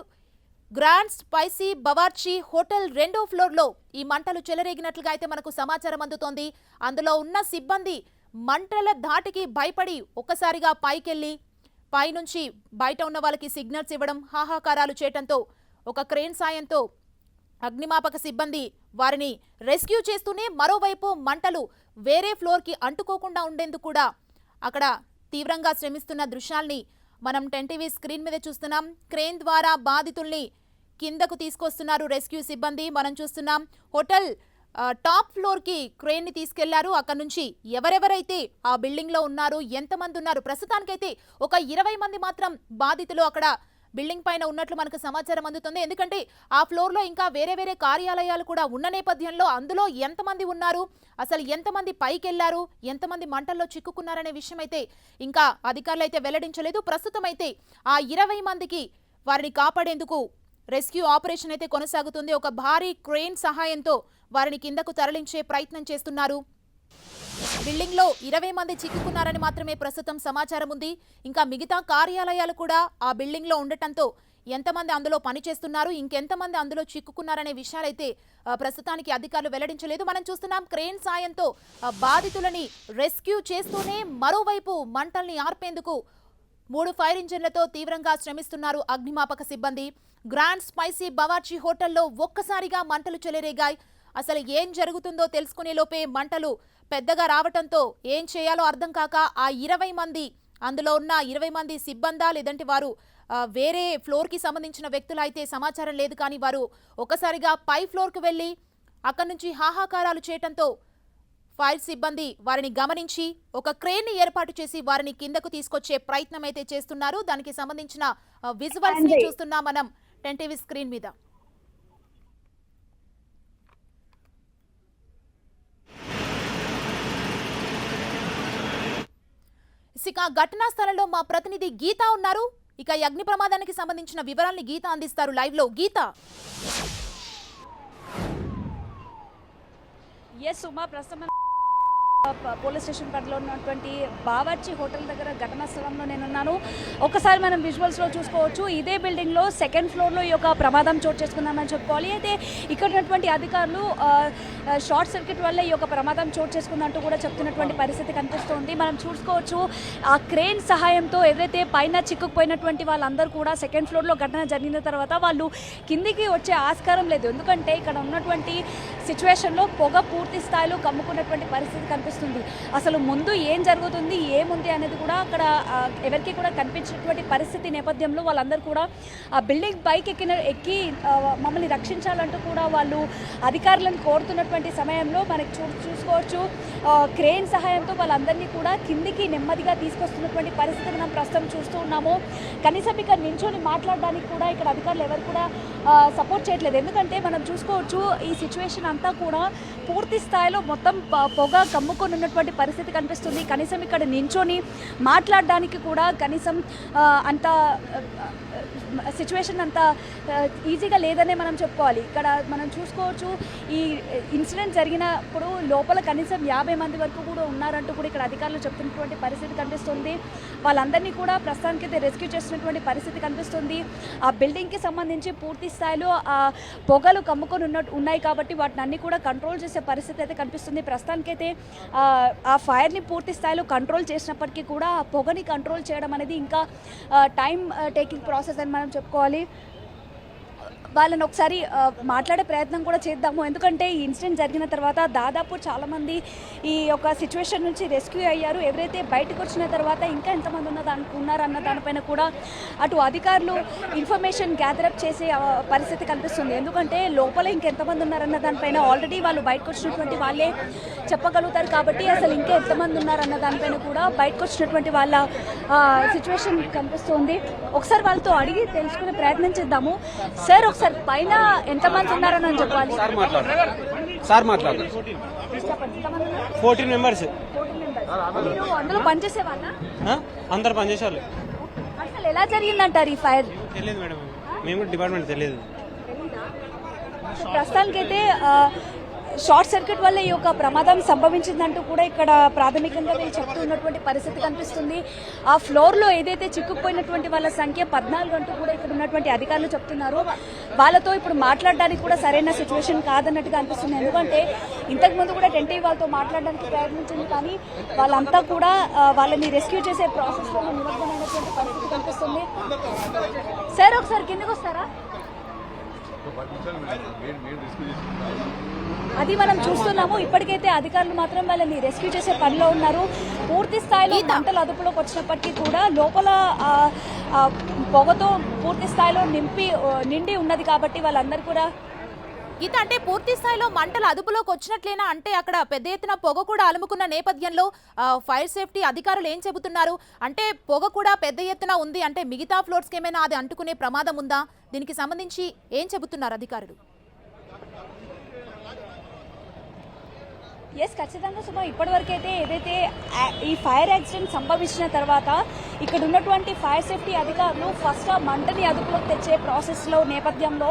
గ్రాండ్ స్పైసీ బవార్చి హోటల్ 2వ ఫ్లోర్ లో ఈ మంటలు చెలరేగినట్లుగా అయితే మనకు సమాచారం అందుతోంది. అందులో ఉన్న సిబ్బంది మంటల ధాటికి భయపడి ఒక్కసారిగా పైకెళ్లి పైనుంచి బయట ఉన్న వాళ్ళకి సిగ్నల్స్ ఇవ్వడం, హాహాకారాలు చేయడంతో ఒక క్రేన్ సాయంతో అగ్నిమాపక సిబ్బంది వారిని రెస్క్యూ చేస్తూనే మరోవైపు మంటలు వేరే ఫ్లోర్కి అంటుకోకుండా ఉండేందుకు కూడా అక్కడ తీవ్రంగా శ్రమిస్తున్న దృశ్యాల్ని మనం 10 టీవీ స్క్రీన్ మీద చూస్తున్నాం. క్రేన్ ద్వారా బాధితుల్ని కిందకు తీసుకొస్తున్నారు రెస్క్యూ సిబ్బంది. మనం చూస్తున్నాం హోటల్ టాప్ ఫ్లోర్ కి క్రేన్ ని తీసుకెళ్లారు. అక్కడ నుంచి ఎవరెవరైతే ఆ బిల్డింగ్ లో ఉన్నారు, ఎంతమంది ఉన్నారు, ప్రస్తుతానికైతే ఒక 20 మంది మాత్రం బాధితులు అక్కడ బిల్డింగ్ పైన ఉన్నట్లు మనకు సమాచారం అందుతుంది. ఎందుకంటే ఆ ఫ్లోర్ లో ఇంకా వేరే వేరే కార్యాలయాలు కూడా ఉన్న నేపథ్యంలో అందులో ఎంతమంది ఉన్నారు, అసలు ఎంతమంది పైకి వెళ్లారు, ఎంతమంది మంటల్లో చిక్కుకున్నారనే విషయం అయితే ఇంకా అధికారులు అయితే వెల్లడించలేదు. ప్రస్తుతం అయితే ఆ 20 మందికి వారిని కాపాడేందుకు రెస్క్యూ ఆపరేషన్ అయితే కొనసాగుతుంది. ఒక భారీ క్రేన్ సహాయంతో వారిని కిందకు తరలించే ప్రయత్నం చేస్తున్నారు. బిల్డింగ్ లో 20 మంది చిక్కుకున్నారని మాత్రమే ప్రస్తుతం సమాచారం ఉంది. ఇంకా మిగతా కార్యాలయాలు కూడా ఆ బిల్డింగ్ లో ఉండటంతో ఎంతమంది అందులో పనిచేస్తున్నారు, ఇంకెంతమంది అందులో చిక్కుకున్నారనే విషయాలైతే ప్రస్తుతానికి అధికారులు వెల్లడించలేదు. మనం చూస్తున్నాం క్రేన్ సాయంతో బాధితులని రెస్క్యూ చేస్తూనే మరోవైపు మంటల్ని ఆర్పేందుకు 3 ఫైర్ ఇంజన్లతో తీవ్రంగా శ్రమిస్తున్నారు అగ్నిమాపక సిబ్బంది. గ్రాండ్ స్పైసీ బవార్చి హోటల్లో ఒక్కసారిగా మంటలు చెలరేగాయి. అసలు ఏం జరుగుతుందో తెలుసుకునే లోపే మంటలు పెద్దగా రావటంతో ఏం చేయాలో అర్థం కాక ఆ 20 మంది, అందులో ఉన్న 20 మంది సిబ్బందా లేదంటే వారు వేరే ఫ్లోర్కి సంబంధించిన వ్యక్తులు అయితే సమాచారం లేదు, కానీ వారు ఒకసారిగా పై ఫ్లోర్కు వెళ్ళి అక్కడి నుంచి హాహాకారాలు చేయటంతో ఫైర్ సిబ్బంది వారిని గమనించి ఒక క్రేన్ ని ఏర్పాటు చేసి వారిని కిందకు తీసుకొచ్చే ప్రయత్నం అయితే చేస్తున్నారు. దానికి సంబంధించిన విజువల్స్ ని చూస్తున్నాం మనం 10 టీవీ స్క్రీన్ మీద. ఇక ఘటనా స్థలంలో మా ప్రతినిధి గీత ఉన్నారు. ఇక ఈ అగ్ని ప్రమాదానికి సంబంధించిన వివరాల్ని గీత అందిస్తారు లైవ్ లో. గీత. ఎస్ ఉమా, ప్రస్తుతం పోలీస్ స్టేషన్ పరిధిలో ఉన్నటువంటి బావర్చి హోటల్ దగ్గర ఘటనా స్థలంలో నేనున్నాను. ఒకసారి మనం విజువల్స్లో చూసుకోవచ్చు, ఇదే బిల్డింగ్లో సెకండ్ ఫ్లోర్లో ఈ యొక్క ప్రమాదం చోటు చేసుకుందామని చెప్పుకోవాలి. అయితే ఇక్కడ ఉన్నటువంటి అధికారులు షార్ట్ సర్క్యూట్ వల్ల ఈ యొక్క ప్రమాదం చోటు చేసుకుందంటూ కూడా చెప్తున్నటువంటి పరిస్థితి కనిపిస్తుంది. మనం చూసుకోవచ్చు ఆ క్రేన్ సహాయంతో ఎవరైతే పైన చిక్కుకుపోయినటువంటి వాళ్ళందరూ కూడా సెకండ్ ఫ్లోర్లో ఘటన జరిగిన తర్వాత వాళ్ళు కిందికి వచ్చే ఆస్కారం లేదు. ఎందుకంటే ఇక్కడ ఉన్నటువంటి సిచ్యువేషన్లో పొగ పూర్తి స్థాయిలో కమ్ముకున్నటువంటి పరిస్థితి కనిపిస్తుంది. అసలు ముందు ఏం జరుగుతుంది, ఏముంది అనేది కూడా అక్కడ ఎవరికి కూడా కనిపించినటువంటి పరిస్థితి నేపథ్యంలో వాళ్ళందరూ కూడా ఆ బిల్డింగ్ పైకి ఎక్కి మమ్మల్ని రక్షించాలంటూ కూడా వాళ్ళు అధికారులను కోరుతున్నటువంటి సమయంలో మనకి చూసుకోవచ్చు క్రేన్ సహాయంతో వాళ్ళందరినీ కూడా కిందికి నెమ్మదిగా తీసుకొస్తున్నటువంటి పరిస్థితి మనం ప్రస్తుతం చూస్తూ ఉన్నాము. కనీసం ఇక్కడ నించొని మాట్లాడడానికి కూడా ఇక్కడ అధికారులు ఎవరు కూడా సపోర్ట్ చేయట్లేదు. ఎందుకంటే మనం చూసుకోవచ్చు ఈ సిచ్యువేషన్ అంతా కూడా పూర్తి స్థాయిలో మొత్తం పొగ కమ్ముకొని ఉన్నటువంటి పరిస్థితి కనిపిస్తుంది. కనీసం ఇక్కడ నించొని మాట్లాడడానికి కూడా కనీసం అంత సిచ్యువేషన్ అంత ఈజీగా లేదనే మనం చెప్పుకోవాలి. ఇక్కడ మనం చూసుకోవచ్చు ఈ ఇన్సిడెంట్ జరిగినప్పుడు లోపల కనీసం 50 మంది వరకు కూడా ఉన్నారంటూ కూడా ఇక్కడ అధికారులు చెప్తున్నటువంటి పరిస్థితి కనిపిస్తుంది. వాళ్ళందరినీ కూడా ప్రస్తుతానికి అయితే రెస్క్యూ చేస్తున్నటువంటి పరిస్థితి కనిపిస్తుంది. ఆ బిల్డింగ్కి సంబంధించి పూర్తి స్థాయిలో ఆ పొగలు కమ్ముకొని ఉన్నాయి కాబట్టి వాటిని అన్ని కూడా కంట్రోల్ చేసే పరిస్థితి అయితే కనిపిస్తుంది. ప్రస్తుతానికైతే ఆ ఫైర్ని పూర్తి స్థాయిలో కంట్రోల్ చేసినప్పటికీ కూడా ఆ పొగని కంట్రోల్ చేయడం అనేది ఇంకా టైం టేకింగ్ ప్రాసెస్ అని మనం చెప్పుకోవాలి. వాళ్ళని ఒకసారి మాట్లాడే ప్రయత్నం కూడా చేద్దాము. ఎందుకంటే ఈ ఇన్సిడెంట్ జరిగిన తర్వాత దాదాపు చాలామంది ఈ యొక్క సిచ్యువేషన్ నుంచి రెస్క్యూ అయ్యారు. ఎవరైతే బయటకు వచ్చిన తర్వాత ఇంకా ఎంతమంది ఉన్నారన్న దానిపైన కూడా అటు అధికారులు ఇన్ఫర్మేషన్ గ్యాదరప్ చేసే పరిస్థితి కనిపిస్తుంది. ఎందుకంటే లోపల ఇంకెంతమంది ఉన్నారన్న దానిపైన ఆల్రెడీ వాళ్ళు బయటకు వచ్చినటువంటి వాళ్ళే చెప్పగలుగుతారు కాబట్టి అసలు ఇంకా ఎంతమంది ఉన్నారన్న దానిపైన కూడా బయటకు వచ్చినటువంటి వాళ్ళ సిచ్యువేషన్ కనిపిస్తుంది. ఒకసారి వాళ్ళతో అడిగి తెలుసుకునే ప్రయత్నం చేద్దాము. సార్ ఒకసారి పైన ఎంతమంది ఉన్నారని చెప్పాలి. సార్ మాట్లాడు. 14 మెంబర్స్. మీరు అందులో పనిచేసే వాళ్ళ? అందరు పనిచేసేవాళ్ళు. అసలు ఎలా జరిగిందంటారు ఈ ఫైర్? తెలియదు మేడం, మేము డిపార్ట్మెంట్ తెలియదు. ప్రస్తుతానికైతే షార్ట్ సర్క్యూట్ వల్ల ఈ యొక్క ప్రమాదం సంభవించిందంటూ కూడా ఇక్కడ ప్రాథమికంగా వీళ్ళు చెప్తూ ఉన్నటువంటి పరిస్థితి కనిపిస్తుంది. ఆ ఫ్లోర్లో ఏదైతే చిక్కుకుపోయినటువంటి వాళ్ళ సంఖ్య 14 అంటూ కూడా ఇక్కడ ఉన్నటువంటి అధికారులు చెప్తున్నారు. వాళ్ళతో ఇప్పుడు మాట్లాడడానికి కూడా సరైన సిచ్యువేషన్ కాదన్నట్టుగా అనిపిస్తుంది. ఎందుకంటే ఇంతకుముందు కూడా 10 టీవీ వాళ్ళతో మాట్లాడడానికి ప్రయత్నించింది, కానీ వాళ్ళంతా కూడా వాళ్ళని రెస్క్యూ చేసే ప్రాసెస్లో నిమగ్నమైనటువంటి పరిస్థితి కనిపిస్తుంది. సార్ ఒకసారి కిందకు వస్తారా? అది మనం చూస్తున్నాము. ఇప్పటికైతే అధికారులు మాత్రం వాళ్ళని రెస్క్యూ చేసే పనిలో ఉన్నారు. పూర్తి స్థాయిలో మంటలు అదుపులోకి వచ్చినప్పటికీ కూడా లోపల పొగతో పూర్తి స్థాయిలో నిండి ఉన్నది కాబట్టి వాళ్ళందరూ కూడా గీత అంటే పూర్తి స్థాయిలో మంటలు అదుపులోకి వచ్చినట్లేనా? అంటే అక్కడ పెద్ద ఎత్తున పొగ కూడా అలుముకున్న నేపథ్యంలో ఫైర్ సేఫ్టీ అధికారులు ఏం చెబుతున్నారు? అంటే పొగ కూడా పెద్ద ఎత్తున ఉంది అంటే మిగతా ఫ్లోర్స్కి ఏమైనా అది అంటుకునే ప్రమాదం ఉందా? దీనికి సంబంధించి ఏం చెబుతున్నారు అధికారులు? ఎస్, ఖచ్చితంగా సుమా. ఇప్పటివరకైతే ఏదైతే ఈ ఫైర్ యాక్సిడెంట్ సంభవించిన తర్వాత ఇక్కడ ఉన్నటువంటి ఫైర్ సేఫ్టీ అధికారులు ఫస్ట్ ఆ మంటని అదుపులోకి తెచ్చే ప్రాసెస్లో నేపథ్యంలో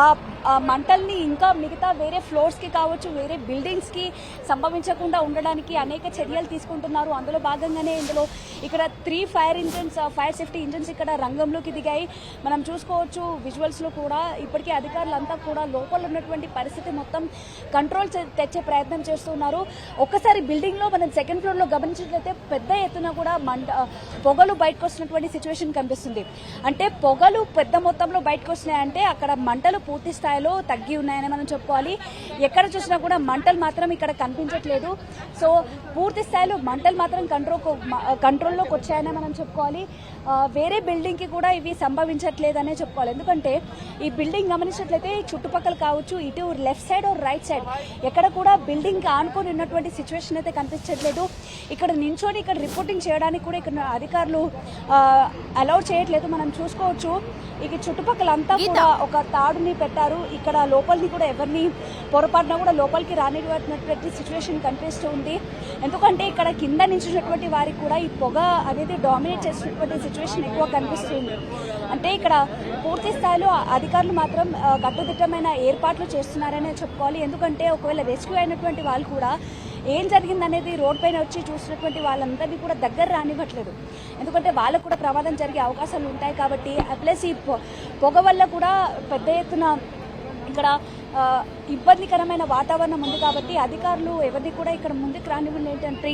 ఆ మంటల్ని ఇంకా మిగతా వేరే ఫ్లోర్స్కి కావచ్చు, వేరే బిల్డింగ్స్కి సంభవించకుండా ఉండడానికి అనేక చర్యలు తీసుకుంటున్నారు. అందులో భాగంగానే ఇందులో ఇక్కడ 3 ఫైర్ సేఫ్టీ ఇంజన్స్ ఇక్కడ రంగంలోకి దిగాయి. మనం చూసుకోవచ్చు విజువల్స్లో కూడా. ఇప్పటికే అధికారులంతా కూడా లోపల ఉన్నటువంటి పరిస్థితి మొత్తం కంట్రోల్ తెచ్చే ప్రయత్నం చేస్తున్నారు. ఉన్నారు. ఒక్కసారి బిల్డింగ్ లో మనం సెకండ్ ఫ్లోర్ లో గమనించినట్లయితే పెద్ద ఎత్తున కూడా పొగలు బయటకు వస్తున్నటువంటి సిచ్యువేషన్ కనిపిస్తుంది. అంటే పొగలు పెద్ద మొత్తంలో బయటకు వస్తున్నాయంటే అక్కడ మంటలు పూర్తి స్థాయిలో తగ్గి ఉన్నాయని మనం చెప్పుకోవాలి. ఎక్కడ చూసినా కూడా మంటలు మాత్రం ఇక్కడ కనిపించట్లేదు. సో పూర్తి స్థాయిలో మంటలు మాత్రం కంట్రోల్లోకి వచ్చాయని మనం చెప్పుకోవాలి. వేరే బిల్డింగ్ కి కూడా ఇవి సంభవించట్లేదనే చెప్పుకోవాలి. ఎందుకంటే ఈ బిల్డింగ్ గమనించినట్లయితే చుట్టుపక్కల కావచ్చు, ఇటు left side or right side ఎక్కడ కూడా బిల్డింగ్ ఆనుకొని ఉన్నటువంటి సిచ్యువేషన్ అయితే కనిపించట్లేదు. ఇక్కడ నించొని ఇక్కడ రిపోర్టింగ్ చేయడానికి కూడా ఇక్కడ అధికారులు అలౌ చేయట్లేదు. మనం చూసుకోవచ్చు ఇక చుట్టుపక్కల అంతా కూడా ఒక తాడుని పెట్టారు. ఇక్కడ లోపలిని కూడా ఎవరిని పొరపాటున కూడా లోపలికి రానివ్వనటువంటి సిచ్యువేషన్ కనిపిస్తుంది. ఎందుకంటే ఇక్కడ కింద నించున్నటువంటి వారికి కూడా ఈ పొగ అనేది డామినేట్ చేసినటువంటి సిచ్యువేషన్ ఎక్కువ కనిపిస్తుంది. అంటే ఇక్కడ పూర్తి స్థాయిలో అధికారులు మాత్రం కట్టుదిట్టమైన ఏర్పాట్లు చేస్తున్నారనే చెప్పుకోవాలి. ఎందుకంటే ఒకవేళ రెస్క్యూ అయినటువంటి వాళ్ళు కూడా ఏం జరిగిందనేది రోడ్ పైన వచ్చి చూసినటువంటి వాళ్ళందరినీ కూడా దగ్గర రానివ్వట్లేదు. ఎందుకంటే వాళ్ళకు కూడా ప్రమాదం జరిగే అవకాశాలు ఉంటాయి కాబట్టి. ప్లస్ ఈ పొగ వల్ల కూడా పెద్ద ఎత్తున ఇక్కడ ఇబ్బందికరమైన వాతావరణం ఉంది కాబట్టి అధికారులు ఎవరిని కూడా ఇక్కడ ముందుకు రానివ్వలేటువంటి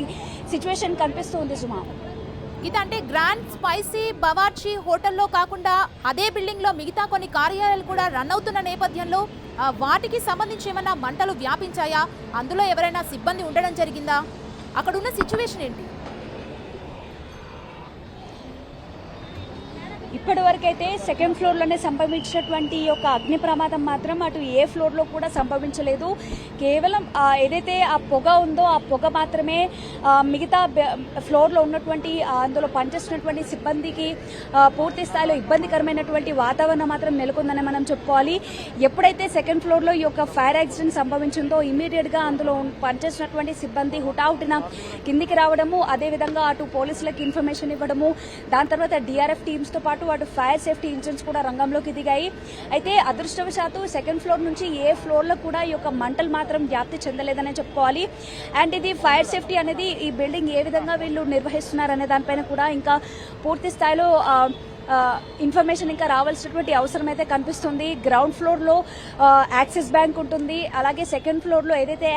సిచ్యువేషన్ కనిపిస్తుంది. సుమా, ఇదంటే గ్రాండ్ స్పైసీ బవార్చి హోటల్లో కాకుండా అదే బిల్డింగ్ లో మిగతా కొన్ని కార్యాలయాలు కూడా రన్ అవుతున్న నేపథ్యంలో వాటికి సంబంధించి ఏమైనా మంటలు వ్యాపించాయా? అందులో ఎవరైనా సిబ్బంది ఉండడం జరిగిందా? అక్కడ ఉన్న సిచ్యువేషన్ ఏంటి? ఇప్పటి వరకు అయితే సెకండ్ ఫ్లోర్లోనే సంభవించినటువంటి ఒక అగ్ని ప్రమాదం మాత్రం అటు ఏ ఫ్లోర్లో కూడా సంభవించలేదు. కేవలం ఏదైతే ఆ పొగ ఉందో ఆ పొగ మాత్రమే మిగతా ఫ్లోర్లో ఉన్నటువంటి అందులో పనిచేస్తున్నటువంటి సిబ్బందికి పూర్తి స్థాయిలో ఇబ్బందికరమైనటువంటి వాతావరణం మాత్రం నెలకొందని మనం చెప్పుకోవాలి. ఎప్పుడైతే సెకండ్ ఫ్లోర్లో ఈ యొక్క ఫైర్ యాక్సిడెంట్ సంభవించిందో ఇమీడియట్గా అందులో పనిచేస్తున్నటువంటి సిబ్బంది హుటాహుటిన కిందికి రావడము, అదేవిధంగా అటు పోలీసులకు ఇన్ఫర్మేషన్ ఇవ్వడము, దాని తర్వాత డిఆర్ఎఫ్ టీమ్స్తో పాటు అటు ఫైర్ సేఫ్టీ ఇంజిన్స్ కూడా రంగంలోకి దిగాయి. అయితే అదృష్టవశాత్తు సెకండ్ ఫ్లోర్ నుంచి ఏ ఫ్లోర్లో కూడా ఈ యొక్క మంటలు మాత్రం వ్యాప్తి చెందలేదనే చెప్పుకోవాలి. అండ్ ఇది ఫైర్ సేఫ్టీ అనేది ఈ బిల్డింగ్ ఏ విధంగా వీళ్ళు నిర్వహిస్తున్నారనే దానిపైన కూడా ఇంకా పూర్తి స్థాయిలో ఇన్ఫర్మేషన్ ఇంకా రావాల్సినటువంటి అవసరం అయితే కనిపిస్తుంది. గ్రౌండ్ ఫ్లోర్లో యాక్సిస్ బ్యాంక్ ఉంటుంది. అలాగే సెకండ్ ఫ్లోర్లో ఏదైతే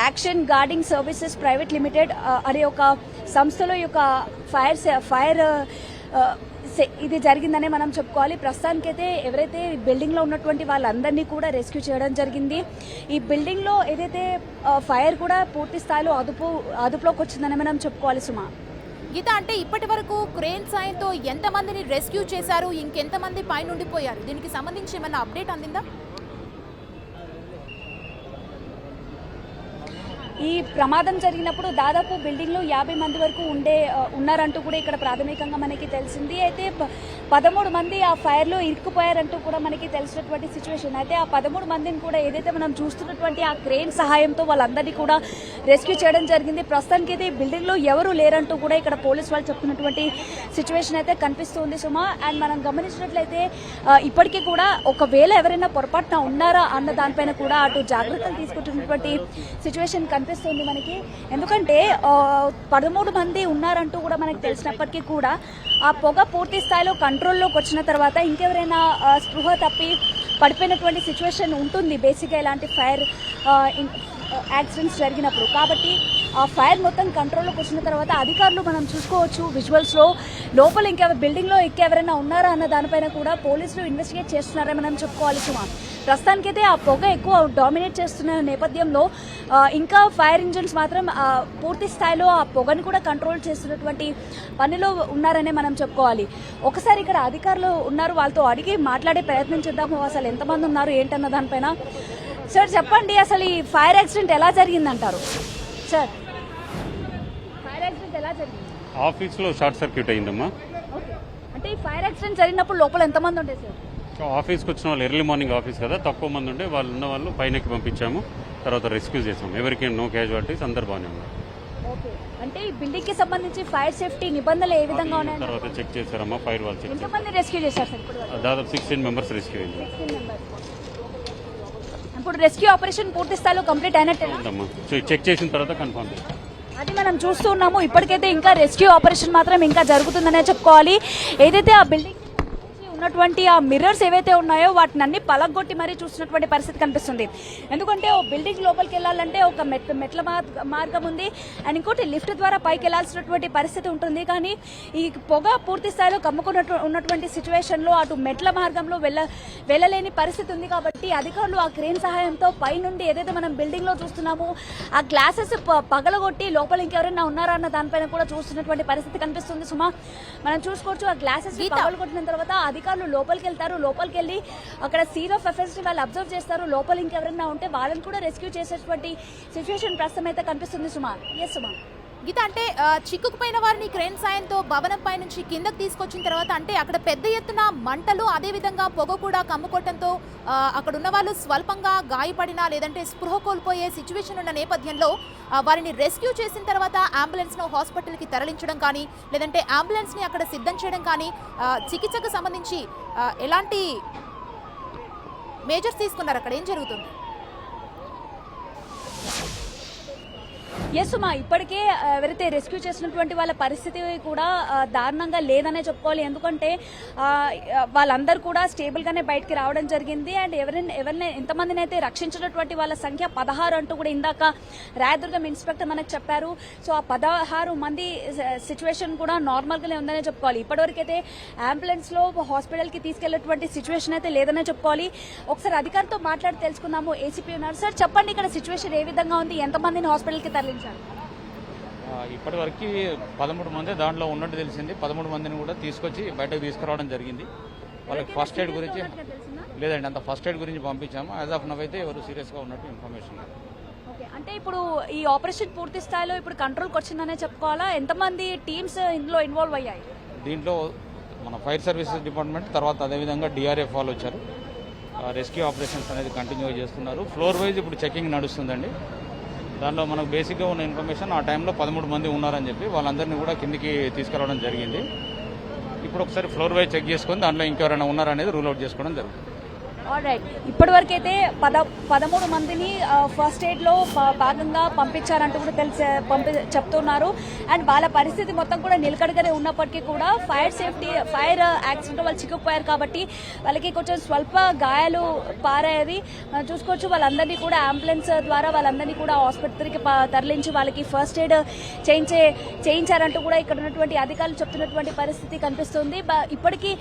action guarding services private limited అనే ఒక సంస్థలో ఈ యొక్క ఫైర్ ఇది జరిగిందనే మనం చెప్పుకోవాలి. ప్రస్తుతానికైతే ఎవరైతే బిల్డింగ్లో ఉన్నటువంటి వాళ్ళందరినీ కూడా రెస్క్యూ చేయడం జరిగింది. ఈ బిల్డింగ్లో ఏదైతే ఫైర్ కూడా పూర్తి స్థాయిలో అదుపులోకి వచ్చిందని మనం చెప్పుకోవాలి. సుమా, గీత, అంటే ఇప్పటి వరకు క్రేన్ సాయంతో ఎంతమందిని రెస్క్యూ చేశారు, ఇంకెంతమంది పైన ఉండిపోయారు? దీనికి సంబంధించి ఏమైనా అప్డేట్ అందిందా? ఈ ప్రమాదం జరిగినప్పుడు దాదాపు బిల్డింగ్లో 50 మంది వరకు ఉన్నారంటూ కూడా ఇక్కడ ప్రాథమికంగా మనకి తెలిసింది. అయితే 13 మంది ఆ ఫైర్లో ఇరుక్కుపోయారంటూ కూడా మనకి తెలిసినటువంటి సిచ్యువేషన్. అయితే ఆ 13 మందిని కూడా ఏదైతే మనం చూస్తున్నటువంటి ఆ క్రేన్ సహాయంతో వాళ్ళందరినీ కూడా రెస్క్యూ చేయడం జరిగింది. ప్రస్తుతానికి అయితే ఈ బిల్డింగ్లో ఎవరు లేరంటూ కూడా ఇక్కడ పోలీసు వాళ్ళు చెప్తున్నటువంటి సిచ్యువేషన్ అయితే కనిపిస్తుంది. సుమా, అండ్ మనం గమనించినట్లయితే ఇప్పటికీ కూడా ఒకవేళ ఎవరైనా పొరపాటున ఉన్నారా అన్న దానిపైన కూడా అటు జాగ్రత్తలు తీసుకుంటున్నటువంటి సిచ్యువేషన్ కనిపిస్తుంది మనకి. ఎందుకంటే 13 మంది ఉన్నారంటూ కూడా మనకి తెలిసినప్పటికీ కూడా ఆ పొగ పూర్తి స్థాయిలో కంట్రోల్లోకి వచ్చిన తర్వాత ఇంకెవరైనా స్పృహ తప్పి పడిపోయినటువంటి సిచ్యువేషన్ ఉంటుంది బేసిక్గా ఇలాంటి ఫైర్ యాక్సిడెంట్స్ జరిగినప్పుడు. కాబట్టి ఆ ఫైర్ మొత్తం కంట్రోల్లోకి వచ్చిన తర్వాత అధికారులు మనం చూసుకోవచ్చు విజువల్స్లో లోపల బిల్డింగ్లో ఇంకెవరైనా ఉన్నారా అన్న దానిపైన కూడా పోలీసులు ఇన్వెస్టిగేట్ చేస్తున్నారని మనం చెప్పుకోవాలి. సుమా, ప్రస్తుతానికైతే ఆ పొగ ఎక్కువ డామినేట్ చేస్తున్న నేపథ్యంలో ఇంకా ఫైర్ ఇంజిన్స్ మాత్రం పూర్తి స్థాయిలో ఆ పొగని కూడా కంట్రోల్ చేస్తున్నటువంటి పనిలో ఉన్నారనే మనం చెప్పుకోవాలి. ఒకసారి ఇక్కడ అధికారులు ఉన్నారు, వాళ్ళతో అడిగి మాట్లాడే ప్రయత్నం చేద్దాము. అసలు ఎంతమంది ఉన్నారు ఏంటన్న దానిపైన. సార్ చెప్పండి, అసలు ఈ ఫైర్ యాక్సిడెంట్ ఎలా జరిగిందంటారు? సార్, ఫైర్ యాక్సిడెంట్ ఎలా జరిగింది? ఆఫీస్లో షార్ట్ సర్క్యూట్ అయిందమ్మా. ఓకే, అంటే ఈ ఫైర్ యాక్సిడెంట్ జరిగినప్పుడు లోపల ఎంతమంది ఉండే సార్? ఆఫీస్కి వచ్చిన వాళ్ళు ఎర్లీ మార్నింగ్ ఆఫీస్ కదా, తక్కువ మంది ఉండే వాళ్ళు ఉన్న వాళ్ళు పైనకి పంపించాము. తర్వాత రెస్క్యూ చేసాము. ఎవరికి నో క్యాజువాలిటీస్, అందరు బాగానే ఉన్నారు. ఓకే, అంటే ఈ బిల్డింగ్ కి సంబంధించి ఫైర్ సేఫ్టీ నిబంధనలు ఏ విధంగా ఉన్నాయి? తర్వాత చెక్ చేశారమ్మా, ఫైర్ వాల్ చెక్ చేశారు. ఎంతమంది రెస్క్యూ చేశారు సార్ ఇప్పుడు? దాదాపు 16 మెంబర్స్ రెస్క్యూ అయింది. ఇప్పుడు రెస్క్యూ ఆపరేషన్ పూర్తి స్థాయిలో కంప్లీట్ అయినట్టేనా? చెక్ చేసిన తర్వాత కన్ఫర్మ్ చేస్తాం. అది మనం చూస్తూ ఉన్నాము. ఇప్పటికైతే ఇంకా రెస్క్యూ ఆపరేషన్ మాత్రం ఇంకా జరుగుతుందనే చెప్పుకోవాలి. ఏదైతే ఆ బిల్డింగ్ ఉన్నటువంటి ఆ మిర్రర్స్ ఏవైతే ఉన్నాయో వాటిని అన్ని పలగొట్టి మరీ చూస్తున్నటువంటి పరిస్థితి కనిపిస్తుంది. ఎందుకంటే ఓ బిల్డింగ్ లోపలికి వెళ్ళాలంటే ఒక మెట్ల మార్గం ఉంది అండ్ ఇంకోటి లిఫ్ట్ ద్వారా పైకి వెళ్లాల్సినటువంటి పరిస్థితి ఉంటుంది. కానీ ఈ పొగ పూర్తి స్థాయిలో ఉన్నటువంటి సిచ్యువేషన్ లో అటు మెట్ల మార్గంలో వెళ్ళలేని పరిస్థితి ఉంది. కాబట్టి అధికారులు ఆ క్రేన్ సహాయంతో పై నుండి ఏదైతే మనం బిల్డింగ్ లో చూస్తున్నామో ఆ గ్లాసెస్ పగలగొట్టి లోపల ఇంకెవరైనా ఉన్నారా అన్న దానిపైన కూడా చూస్తున్నటువంటి పరిస్థితి కనిపిస్తుంది. సుమా మనం చూసుకోవచ్చు ఆ గ్లాసెస్ పగలగొట్టిన తర్వాత అధికారులు లోపలికి వెళ్తారు. లోపలికి వెళ్ళి అక్కడ సీన్ ఆఫ్ అఫెన్స్ ని వాళ్ళు అబ్జర్వ్ చేస్తారు. లోపల ఇంకెవరైనా ఉంటే వాళ్ళని కూడా రెస్క్యూ చేసేటువంటి సిచ్యువేషన్ ప్రస్తుతం అయితే కనిపిస్తుంది. సుమా ఎస్ సుమా గీత, అంటే చిక్కుకుపోయిన వారిని క్రేన్ సాయంతో భవనం పై నుంచి కిందకు తీసుకొచ్చిన తర్వాత అంటే అక్కడ పెద్ద ఎత్తున మంటలు అదే విధంగా పొగ కూడా కమ్ముకోవడంతో అక్కడ ఉన్న వాళ్ళు స్వల్పంగా గాయపడినా లేదంటే స్పృహ కోల్పోయే సిచ్యువేషన్ ఉన్న నేపథ్యంలో వారిని రెస్క్యూ చేసిన తర్వాత అంబులెన్స్ ను హాస్పిటల్ కి తరలించడం కానీ లేదంటే అంబులెన్స్ ని అక్కడ సిద్ధం చేయడం కానీ చికిత్సకు సంబంధించి ఎలాంటి మేజర్స్ తీసుకున్నారు? అక్కడ ఏం జరుగుతుంది? ఎస్ సుమా, ఇప్పటికే ఎవరైతే రెస్క్యూ చేసినటువంటి వాళ్ళ పరిస్థితి కూడా దారుణంగా లేదనే చెప్పుకోవాలి. ఎందుకంటే వాళ్ళందరూ కూడా స్టేబుల్ గానే బయటకి రావడం జరిగింది. అండ్ ఎవరిని ఎంతమందిని అయితే రక్షించినటువంటి వాళ్ళ సంఖ్య 16 అంటూ కూడా ఇందాక రాయదుర్గం ఇన్స్పెక్టర్ మనకు చెప్పారు. సో ఆ 16 మంది సిచ్యువేషన్ కూడా నార్మల్ గానే ఉందనే చెప్పుకోవాలి. ఇప్పటివరకు అయితే అంబులెన్స్ లో హాస్పిటల్ కి తీసుకెళ్లేటువంటి సిచ్యువేషన్ అయితే లేదనే చెప్పుకోవాలి. ఒకసారి అధికారితో మాట్లాడి తెలుసుకుందాము. ఏసీపీ ఉన్నారు సార్, చెప్పండి ఇక్కడ సిచ్యువేషన్ ఏ విధంగా ఉంది, ఎంతమందిని హాస్పిటల్ కి తరలించారు? ఇప్పటి వరకు 13 మంది దాంట్లో ఉన్నట్టు తెలిసింది. 13 మందిని కూడా తీసుకొచ్చి బయటకు తీసుకురావడం జరిగింది. వాళ్ళకి ఫస్ట్ ఎయిడ్ గురించి లేదండి, అంత ఫస్ట్ ఎయిడ్ గురించి పంపించాము. యాజ్ ఆఫ్ నవ్ అయితే ఎవరు సీరియస్ గా ఉన్నట్టు ఇన్ఫర్మేషన్. అంటే ఇప్పుడు ఈ ఆపరేషన్ పూర్తి స్థాయిలో ఇప్పుడు కంట్రోల్కి వచ్చిందనే చెప్పుకోవాలా? ఎంతమంది టీమ్స్ ఇందులో ఇన్వాల్వ్ అయ్యాయి? దీంట్లో మన ఫైర్ సర్వీసెస్ డిపార్ట్మెంట్ తర్వాత అదేవిధంగా డిఆర్ఎఫ్ వాళ్ళు వచ్చారు. రెస్క్యూ ఆపరేషన్స్ అనేది కంటిన్యూ చేస్తున్నారు. ఫ్లోర్ వైజ్ ఇప్పుడు చెకింగ్ నడుస్తుందండి. దానిలో మనకు బేసిక్గా ఉన్న ఇన్ఫర్మేషన్ ఆ టైంలో 13 మంది ఉన్నారని చెప్పి వాళ్ళందరినీ కూడా కిందికి తీసుకురావడం జరిగింది. ఇప్పుడు ఒకసారి ఫ్లోర్ వైజ్ చెక్ చేసుకొని దాంట్లో ఇంకెవరైనా ఉన్నారనేది రూల్ అవుట్ చేసుకోవడం జరుగుతుంది. ఆల్రైట్, ఇప్పటి వరకు అయితే 13 మందిని ఫస్ట్ ఎయిడ్ లో భాగంగా పంపించారంటూ కూడా చెప్తున్నారు. అండ్ వాళ్ళ పరిస్థితి మొత్తం కూడా నిలకడగానే ఉన్నప్పటికీ కూడా ఫైర్ యాక్సిడెంట్ వాళ్ళు చిక్కుకుపోయారు కాబట్టి వాళ్ళకి కొంచెం స్వల్ప గాయాలు పారాయి. మనం చూసుకోవచ్చు వాళ్ళందరినీ కూడా అంబులెన్స్ ద్వారా వాళ్ళందరినీ కూడా ఆసుపత్రికి తరలించి వాళ్ళకి ఫస్ట్ ఎయిడ్ చేయించారంటూ కూడా ఇక్కడ ఉన్నటువంటి అధికారులు చెప్తున్నటువంటి పరిస్థితి కనిపిస్తుంది. ఇప్పటికీ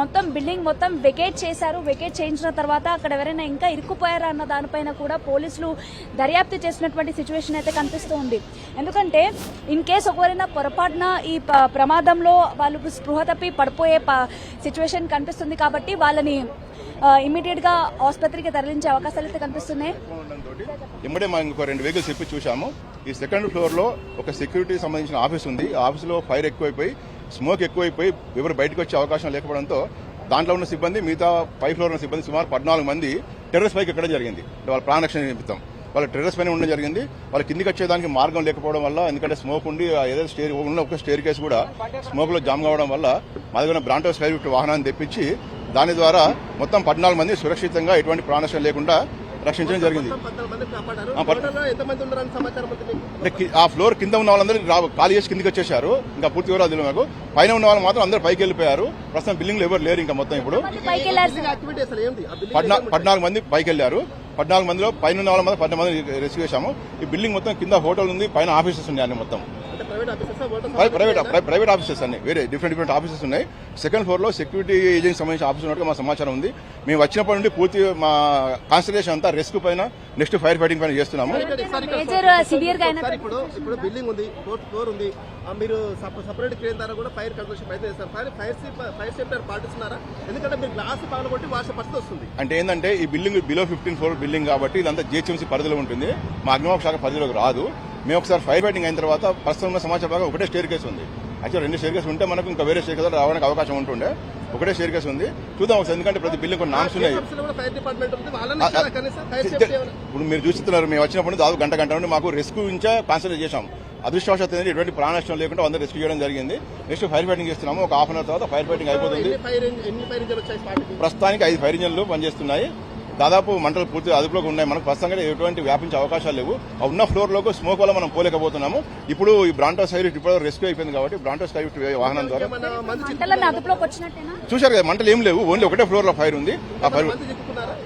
మొత్తం బిల్డింగ్ మొత్తం వెకేట్ చేశారు. వెకేట్ చేయించిన తర్వాత అక్కడ ఎవరైనా ఇంకా ఇరుక్కుపోయారా అన్న దానిపైన కూడా పోలీసులు దర్యాప్తు చేసినటువంటి సిచ్యువేషన్ అయితే కనిపిస్తుంది. ఎందుకంటే ఇన్ కేసు ఒకవరైనా పొరపాటున ఈ ప్రమాదంలో వాళ్ళు స్పృహ తప్పి పడిపోయే సిచ్యువేషన్ కనిపిస్తుంది. కాబట్టి వాళ్ళని ఇమీడియట్ గా ఆసుపత్రికి తరలించే అవకాశాలు అయితే కనిపిస్తున్నాయి. ఇమ్మడే మనం ఇంకో 2 వెహికల్స్ ఇప్పి చూసాము. ఈ సెకండ్ ఫ్లోర్ లో ఒక సెక్యూరిటీ సంబంధించిన ఆఫీస్ ఉంది. ఆ ఆఫీసులో ఫైర్ ఎక్కువైపోయి స్మోక్ ఎక్కువైపోయి ఎవరు బయటకు వచ్చే అవకాశం లేకపోవడంతో దాంట్లో ఉన్న సిబ్బంది మిగతా పై ఫ్లోర్ ఉన్న సిబ్బంది సుమారు 14 మంది టెర్రస్ పైకి ఎక్కడం జరిగింది. వాళ్ళ ప్రాణరక్షణ నిమిత్తం వాళ్ళ టెర్రస్ పైన ఉండడం జరిగింది. వాళ్ళ కిందికి వచ్చేదానికి మార్గం లేకపోవడం వల్ల, ఎందుకంటే స్మోక్ ఉండి ఏదైతే ఉన్న ఒక స్టేర్ కేసు కూడా స్మోక్ లో జామ్ కావడం వల్ల మా దగ్గర బ్రాంటో స్కై లిఫ్ట్ వాహనాన్ని తెప్పించి దాని ద్వారా మొత్తం 14 మంది సురక్షితంగా ఎటువంటి ప్రాణనష్టం లేకుండా రక్షించడం జరిగింది. ఆ ఫ్లోర్ కింద ఉన్న వాళ్ళందరూ ఖాళీ చేసి కిందికి వచ్చేసారు. ఇంకా పూర్తి వివరాలు తెలియదు నాకు. పైన ఉన్న వాళ్ళు మాత్రం అందరూ పైకి వెళ్ళిపోయారు. ప్రస్తుతం బిల్డింగ్ లో ఎవరు లేరు. ఇంకా మొత్తం ఇప్పుడు 14 మంది పైకి వెళ్ళారు. 14 మందిలో పైన ఉన్న వాళ్ళ మీద 10 మంది రెస్క్యూ చేశాము. ఈ బిల్డింగ్ మొత్తం కింద హోటల్ ఉంది, పైన ఆఫీసెస్ ఉన్నాయి. అన్ని మొత్తం ప్రైవేట్ ఆఫీసెస్ అన్ని వేరే డిఫరెంట్ ఆఫీసెస్ ఉన్నాయి. సెకండ్ ఫ్లోర్ లో సెక్యూరిటీ ఏజెన్సీ సంబంధించిన ఆఫీస్ ఉన్నట్టుగా మా సమాచారం ఉంది. మేము వచ్చినప్పటి నుండి పూర్తి మా కాన్సన్ట్రేషన్ అంతా రెస్క్యూ పైన, నెక్స్ట్ ఫైర్ ఫైటింగ్ పైన చేస్తున్నాము. ఇప్పుడు బిల్డింగ్ ఉంది, 4th ఫ్లోర్ ఉంది. మీరు సపరేట్ క్రేన్ ద్వారా కూడా ఫైర్ కంట్రోల్ ప్రయత్నం చేస్తారు. ఫైర్ సేఫ్టీ పాటిస్తున్నారా? ఎందుకంటే మీరు గ్లాస్ పగలగొట్టి వాష పరిస్థితి వస్తుంది. అంటే ఏంటంటే ఈ బిల్డింగ్ బిలో 15 ఫ్లోర్ బిల్డింగ్ కాబట్టి ఇదంతా జిహెచ్ఎంసీ పరిధిలో ఉంటుంది. మా అగ్నిమాపక శాఖ పరిధిలోకి రాదు. మేము ఒకసారి ఫైర్ ఫైటింగ్ అయిన తర్వాత ప్రస్తుతం ఉన్న సమాచారం బాగా ఒకటే స్టేర్ కేసు ఉంది. యాక్చువల్ 2 స్టేర్ కేసు ఉంటే మనకు ఇంకా వేరే స్టేర్ కేసు రావడానికి అవకాశం ఉంటుండే. ఒకటే స్టేర్ కేసు ఉంది. చూద్దాం ఒకసారి, ఎందుకంటే ప్రతి బిల్డింగ్ కొన్ని నామ్స్ ఉన్నాయి. ఇప్పుడు మీరు చూస్తున్నారు, మేము వచ్చినప్పుడు దాదాపు గంట నుండి మాకు రెస్క్యూ నుంచే కాన్సన్ట్రేట్ చేశాం. అదృష్టవశాత్తు ఎటువంటి ప్రాణ నష్టం లేకుండా అందరూ రెస్క్యూ చేయడం జరిగింది. నెక్స్ట్ ఫైర్ ఫైటింగ్ చేస్తున్నాము. ఒక హాఫ్ అన్ అవర్ తర్వాత ఫైర్ ఫైటింగ్ అయిపోతుంది. ప్రస్తుతానికి 5 ఫైర్ ఇంజన్లు పనిచేస్తున్నాయి. దాదాపు మంటలు పూర్తి అదుపులోకి ఉన్నాయి. మనకు ప్రస్తుతంగా ఎటువంటి వ్యాపించే అవకాశాలు లేవు. ఆ ఉన్న ఫ్లోర్ లోకి స్మోక్ వల్ల మనం పోలేకపోతున్నాము. ఇప్పుడు ఈ బ్రాంటో స్కై ఇప్పుడు రెస్క్యూ అయిపోయింది కాబట్టి బ్రాంటో స్కై వాహనం ద్వారా ఏమన్నా మంది మంటలన్నీ అదుపులోకి వచ్చినట్టేనా? చూశారు కదా, మంటలు ఏం లేవు. ఓన్లీ ఒకటే ఫ్లోర్ లో ఫైర్ ఉంది. ఆ ఫైర్ చిక్కుకున్నారా?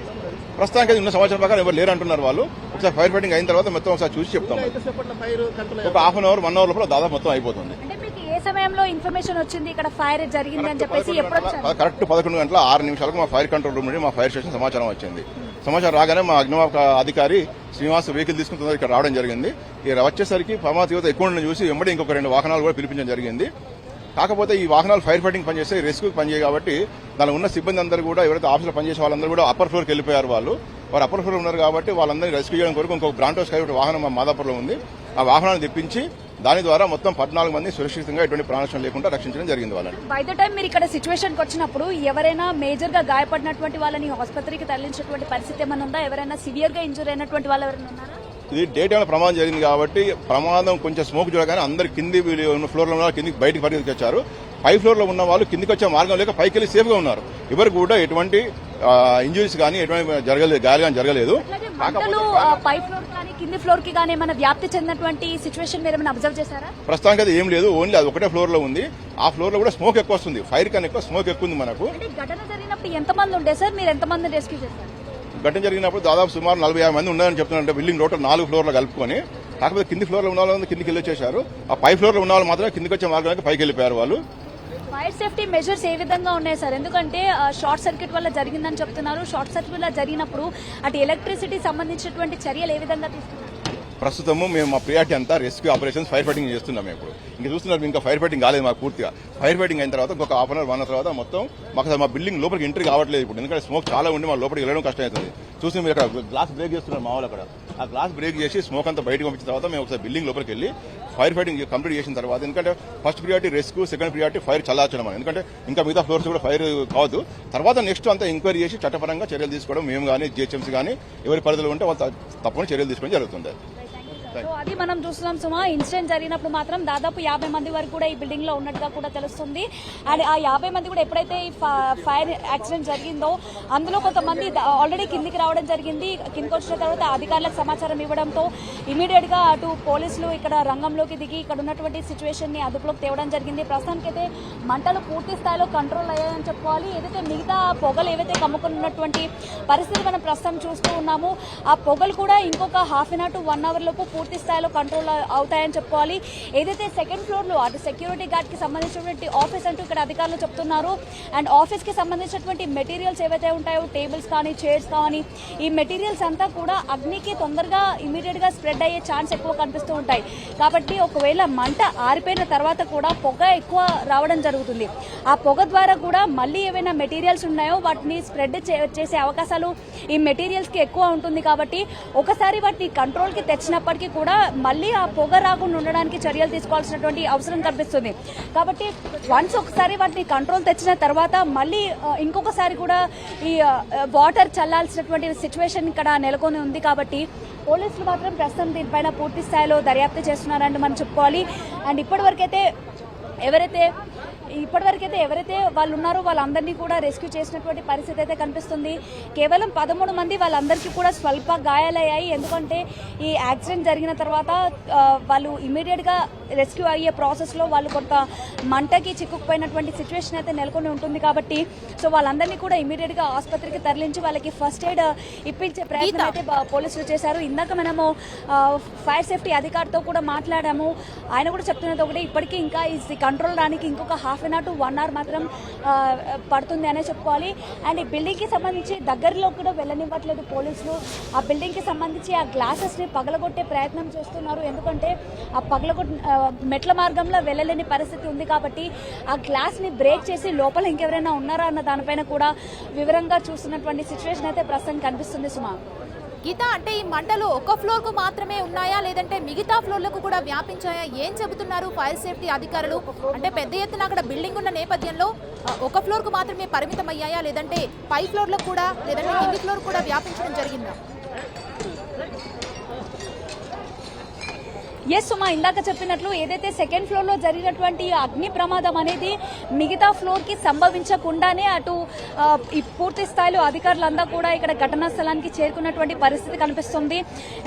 ప్రస్తుతానికి ఉన్న సమాచారం ప్రకారం ఎవరు లేరు అంటున్నారు వాళ్ళు. ఒకసారి ఫైర్ ఫైటింగ్ అయిన తర్వాత మొత్తం ఒకసారి చూసి చెప్తాం. ఎంతసేపట్లో ఫైర్ కంట్రోల్ ఒక హాఫ్ అన్ అవర్ 1 అవర్ లోపల దాదాపు మొత్తం అయిపోతుంది. అంటే మీకు ఏ సమయంలో ఇన్ఫర్మేషన్ వచ్చింది ఇక్కడ ఫైర్ జరిగింది అని చెప్పేసి ఎప్పుడు వచ్చారు? కరెక్ట్ 11 గంటల 6 నిమిషాలకు మా ఫైర్ కంట్రోల్ రూమ్ నుండి మా ఫైర్ స్టేషన్ సమాచారం వచ్చింది. సమాచారం రాగానే మా అగ్నిమాపక అధికారి శ్రీనివాస్ వెహికల్ తీసుకుని ఇక్కడ రావడం జరిగింది. ఇక్కడ వచ్చేసరికి ప్రమాద తీవ్రత ఎక్కువ ఉండడం చూసి వెంబడి ఇంకొక 2 వాహనాలు కూడా పిలిపించడం జరిగింది. కాకపోతే ఈ వాహనాలు ఫైర్ ఫైటింగ్ పనిచేస్తే రెస్క్యూకి పనిచేయ కాబట్టి దానిలో ఉన్న సిబ్బంది అందరూ కూడా ఎవరైతే ఆఫీసులో పనిచేసే వాళ్ళందరూ కూడా అప్పర్ ఫ్లోర్కి వెళ్ళిపోయారు. వారు అప్పర్ ఫ్లోర్ ఉన్నారు కాబట్టి వాళ్ళందరినీ రెస్క్యూ చేయడం కొరకు ఇంకొక బ్రాంటో స్కై వాహనం మా మాదాపూర్లో ఉంది. ఆ వాహనాన్ని తెప్పించి దాని ద్వారా మొత్తం 14 మంది సురక్షితంగా ఎటువంటి ప్రాణనష్టం లేకుండా రక్షించడం జరిగింది. వాళ్ళని బై ద టైం మీరు ఇక్కడ సిచ్యువేషన్ కి వచ్చినప్పుడు ఎవరైనా మేజర్ గా గాయపడినటువంటి వాళ్ళని ఆసుపత్రికి తరలించినటువంటి పరిస్థితి ఏమైనా ఉందా? ఎవరైనా సివియర్ గా ఇంజూర్ అయినటువంటి వాళ్ళు ఎవరైనా ఉన్నారా? ఇది డే టైంలో ప్రమాదం జరిగింది కాబట్టి ప్రమాదం కొంచెం స్మోక్ చూడగానే అందరు కింది ఫ్లోర్లో ఉన్న కిందికి బయటికి పరిగెత్తి వచ్చారు. పై ఫ్లోర్ లో ఉన్న వాళ్ళు కిందికి వచ్చే మార్గం లేక పైకి వెళ్ళి సేఫ్ గా ఉన్నారు. ఎవరు కూడా ఎటువంటి ఇంజురీస్ కానీ ఎటువంటి గాయాలు కానీ జరగలేదు. మంటలు పై ఫ్లోర్ కానీ కింది ఫ్లోర్ కి కానీ ఏమైనా వ్యాప్తి చెందినటువంటి సిచ్యువేషన్ మీరు ఏమైనా అబ్జర్వ్ చేశారా? ప్రస్తుతానికి అది ఏం లేదు. ఓన్లీ అది ఒకటే ఫ్లోర్ లో ఉంది. ఆ ఫ్లోర్ లో కూడా స్మోక్ ఎక్కువ వస్తుంది. ఫైర్ కన్నా ఎక్కువ స్మోక్ ఎక్కువ ఉంది. మనకు ఘటన జరిగినప్పుడు ఎంతమంది ఉండే సార్? మీరు ఎంతమంది రెస్క్యూ చేశారు? ఘటన జరిగినప్పుడు దాదాపు సుమారు 40-50 మంది ఉన్నారని చెప్తున్నారంటే బిల్డింగ్ టోటల్ 4 ఫ్లోర్లు కలుపుకొని. కాకపోతే కింది ఫ్లోర్ లో ఉన్న వాళ్ళు కిందికి వెళ్ళి వచ్చేసారు. ఆ పై ఫ్లోర్ లో ఉన్న వాళ్ళు మాత్రమే కిందికి వచ్చే మార్గానికి పైకి వెళ్ళిపోయారు. వాళ్ళు ఫైర్ సేఫ్టీ మెజర్స్ ఏ విధంగా ఉన్నాయి సార్? ఎందుకంటే షార్ట్ సర్క్యూట్ వల్ల జరిగిందని చెప్తున్నారు. షార్ట్ సర్క్యూట్ వల్ల జరిగినప్పుడు అటు ఎలక్ట్రిసిటీ సంబంధించినటువంటి చర్యలు ఏ విధంగా తీసుకున్నారు? ప్రస్తుతము మేము మా ప్రియారిటీ అంతా రెస్క్యూ ఆపరేషన్స్ ఫైర్ ఫైటింగ్ చేస్తున్నాం. ఇప్పుడు ఇంకా చూస్తున్నారు, ఇంకా ఫైర్ ఫైటింగ్ కాలేదు మాకు పూర్తిగా. ఫైర్ ఫైటింగ్ అయిన తర్వాత ఇంకొక హాఫ్ అన్ అవర్ 1 అవర్ తర్వాత మొత్తం మాకు మా బిల్డింగ్ లోపలికి ఎంట్రీ కావట్లేదు ఇప్పుడు. ఎందుకంటే స్మోక్ చాలా ఉండి మా లోపలికి వెళ్ళడం కష్టం అవుతుంది. చూసి మీరు అక్కడ గ్లాస్ బ్రేక్ చేస్తున్నారు మా వాళ్ళు. అక్కడ ఆ గ్లాస్ బ్రేక్ చేసి స్మోక్ అంతా బయటకు పంపించిన తర్వాత మేము ఒకసారి బిల్డింగ్ లోపలికి వెళ్ళి ఫైర్ ఫైటింగ్ కంప్లీట్ చేసిన తర్వాత, ఎందుకంటే first priority rescue, second priority fire చల్లార్చడం అని. ఎందుకంటే ఇంకా మిగతా ఫ్లోర్స్ కూడా ఫైర్ కావద్దు. తర్వాత నెక్స్ట్ అంతా ఎంక్వైరీ చేసి చట్టపరంగా చర్యలు తీసుకోవడం మేము కానీ జిహెచ్ఎంసీ కానీ ఎవరి పరిధిలో ఉంటే వాళ్ళు తప్పకుండా చర్యలు తీసుకోవడం జరుగుతుంది. సో అది మనం చూస్తున్నాం సుమా. ఇన్సిడెంట్ జరిగినప్పుడు మాత్రం దాదాపు 50 మంది వరకు కూడా ఈ బిల్డింగ్ లో ఉన్నట్టుగా కూడా తెలుస్తుంది. అండ్ ఆ 50 మంది కూడా ఎప్పుడైతే ఈ ఫైర్ యాక్సిడెంట్ జరిగిందో అందులో కొంతమంది ఆల్రెడీ కిందికి రావడం జరిగింది. కిందికి వచ్చిన తర్వాత అధికారులకు సమాచారం ఇవ్వడంతో ఇమీడియట్ గా అటు పోలీసులు ఇక్కడ రంగంలోకి దిగి ఇక్కడ ఉన్నటువంటి సిచ్యువేషన్ ని అదుపులోకి తేవడం జరిగింది. ప్రస్తుతానికైతే మంటలు పూర్తి స్థాయిలో కంట్రోల్ అయ్యాయని చెప్పుకోవాలి. ఏదైతే మిగతా పొగలు ఏవైతే కమ్ముకున్నటువంటి పరిస్థితి మనం ప్రస్తుతం చూస్తూ ఉన్నాము, ఆ పొగలు కూడా ఇంకొక half an hour to 1 hour లోపు పూర్తి స్థాయిలో కంట్రోల్ అవుతాయని చెప్పుకోవాలి. ఏదైతే సెకండ్ ఫ్లోర్ లో అటు సెక్యూరిటీ గార్డ్ కి సంబంధించినటువంటి ఆఫీస్ అంటూ ఇక్కడ అధికారులు చెప్తున్నారు. అండ్ ఆఫీస్ కి సంబంధించినటువంటి మెటీరియల్స్ ఏవైతే ఉంటాయో, టేబుల్స్ కానీ చైర్స్ కానీ, ఈ మెటీరియల్స్ అంతా కూడా అగ్నికి తొందరగా ఇమీడియట్ గా స్ప్రెడ్ అయ్యే ఛాన్స్ ఎక్కువ కనిపిస్తూ ఉంటాయి. కాబట్టి ఒకవేళ మంట ఆరిపోయిన తర్వాత కూడా పొగ ఎక్కువ రావడం జరుగుతుంది. ఆ పొగ ద్వారా కూడా మళ్ళీ ఏవైనా మెటీరియల్స్ ఉన్నాయో వాటిని స్ప్రెడ్ చేసే అవకాశాలు ఈ మెటీరియల్స్ కి ఎక్కువ ఉంటుంది. కాబట్టి ఒకసారి వాటిని కంట్రోల్ కి తెచ్చినప్పటికీ కూడా మళ్ళీ ఆ పొగ రాకుండా ఉండడానికి చర్యలు తీసుకోవాల్సినటువంటి అవసరం కనిపిస్తుంది. కాబట్టి వన్స్ ఒకసారి వాటిని కంట్రోల్ తెచ్చిన తర్వాత మళ్ళీ ఇంకొకసారి కూడా ఈ వాటర్ చల్లాల్సినటువంటి సిచ్యువేషన్ ఇక్కడ నెలకొని ఉంది. కాబట్టి పోలీసులు మాత్రం ప్రస్తుతం దీనిపైన పూర్తి స్థాయిలో దర్యాప్తు చేస్తున్నారని మనం చెప్పుకోవాలి. అండ్ ఇప్పటివరకైతే ఎవరైతే వాళ్ళు ఉన్నారో వాళ్ళందరినీ కూడా రెస్క్యూ చేసినటువంటి పరిస్థితి అయితే కనిపిస్తుంది. కేవలం 13 మంది, వాళ్ళందరికీ కూడా స్వల్ప గాయాలయ్యాయి. ఎందుకంటే ఈ యాక్సిడెంట్ జరిగిన తర్వాత వాళ్ళు ఇమీడియట్ గా రెస్క్యూ అయ్యే ప్రాసెస్ లో వాళ్ళు కొంత మంటకి చిక్కుకుపోయినటువంటి సిచ్యువేషన్ అయితే నెలకొని ఉంటుంది. కాబట్టి సో వాళ్ళందరినీ కూడా ఇమీడియట్ గా ఆసుపత్రికి తరలించి వాళ్ళకి ఫస్ట్ ఎయిడ్ ఇప్పించే ప్రయత్నం అయితే పోలీసులు చేశారు. ఇందాక మనము ఫైర్ సేఫ్టీ అధికారితో కూడా మాట్లాడాము. ఆయన కూడా చెప్తున్నది ఒకటి, ఇప్పటికీ ఇంకా ఈ కంట్రోల్ రానికి ఇంకొక half an hour to 1 hour మాత్రం పడుతుంది అనే చెప్పుకోవాలి. అండ్ ఈ బిల్డింగ్ కి సంబంధించి దగ్గరలో కూడా వెళ్ళనివ్వట్లేదు పోలీసులు. ఆ బిల్డింగ్ కి సంబంధించి ఆ గ్లాసెస్ ని పగలగొట్టే ప్రయత్నం చేస్తున్నారు. ఎందుకంటే ఆ మెట్ల మార్గంలో వెళ్ళలేని పరిస్థితి ఉంది. కాబట్టి ఆ గ్లాస్ ని బ్రేక్ చేసి లోపల ఇంకెవరైనా ఉన్నారా అన్న దానిపైన కూడా వివరంగా చూస్తున్నటువంటి సిచ్యువేషన్ అయితే ప్రస్తుతం కనిపిస్తుంది. సుమా, గీత, అంటే ఈ మంటలు ఒక ఫ్లోర్ కు మాత్రమే ఉన్నాయా లేదంటే మిగతా ఫ్లోర్లకు కూడా వ్యాపించాయా? ఏం చెబుతున్నారు ఫైర్ సేఫ్టీ అధికారులు? అంటే పెద్ద ఎత్తున అక్కడ బిల్డింగ్ ఉన్న నేపథ్యంలో ఒక ఫ్లోర్ కు మాత్రమే పరిమితం అయ్యాయా లేదంటే పై ఫ్లోర్లకు కూడా లేదంటే కింది ఫ్లోర్ కూడా వ్యాపించడం జరిగిందా? ఎస్ సుమా, ఇందాక చెప్పినట్లు ఏదైతే సెకండ్ ఫ్లోర్ లో జరిగినటువంటి అగ్ని ప్రమాదం అనేది మిగతా ఫ్లోర్ కి సంభవించకుండానే అటు ఈ పూర్తి స్థాయిలో అధికారులంతా కూడా ఇక్కడ ఘటనా స్థలానికి చేరుకున్నటువంటి పరిస్థితి కనిపిస్తుంది.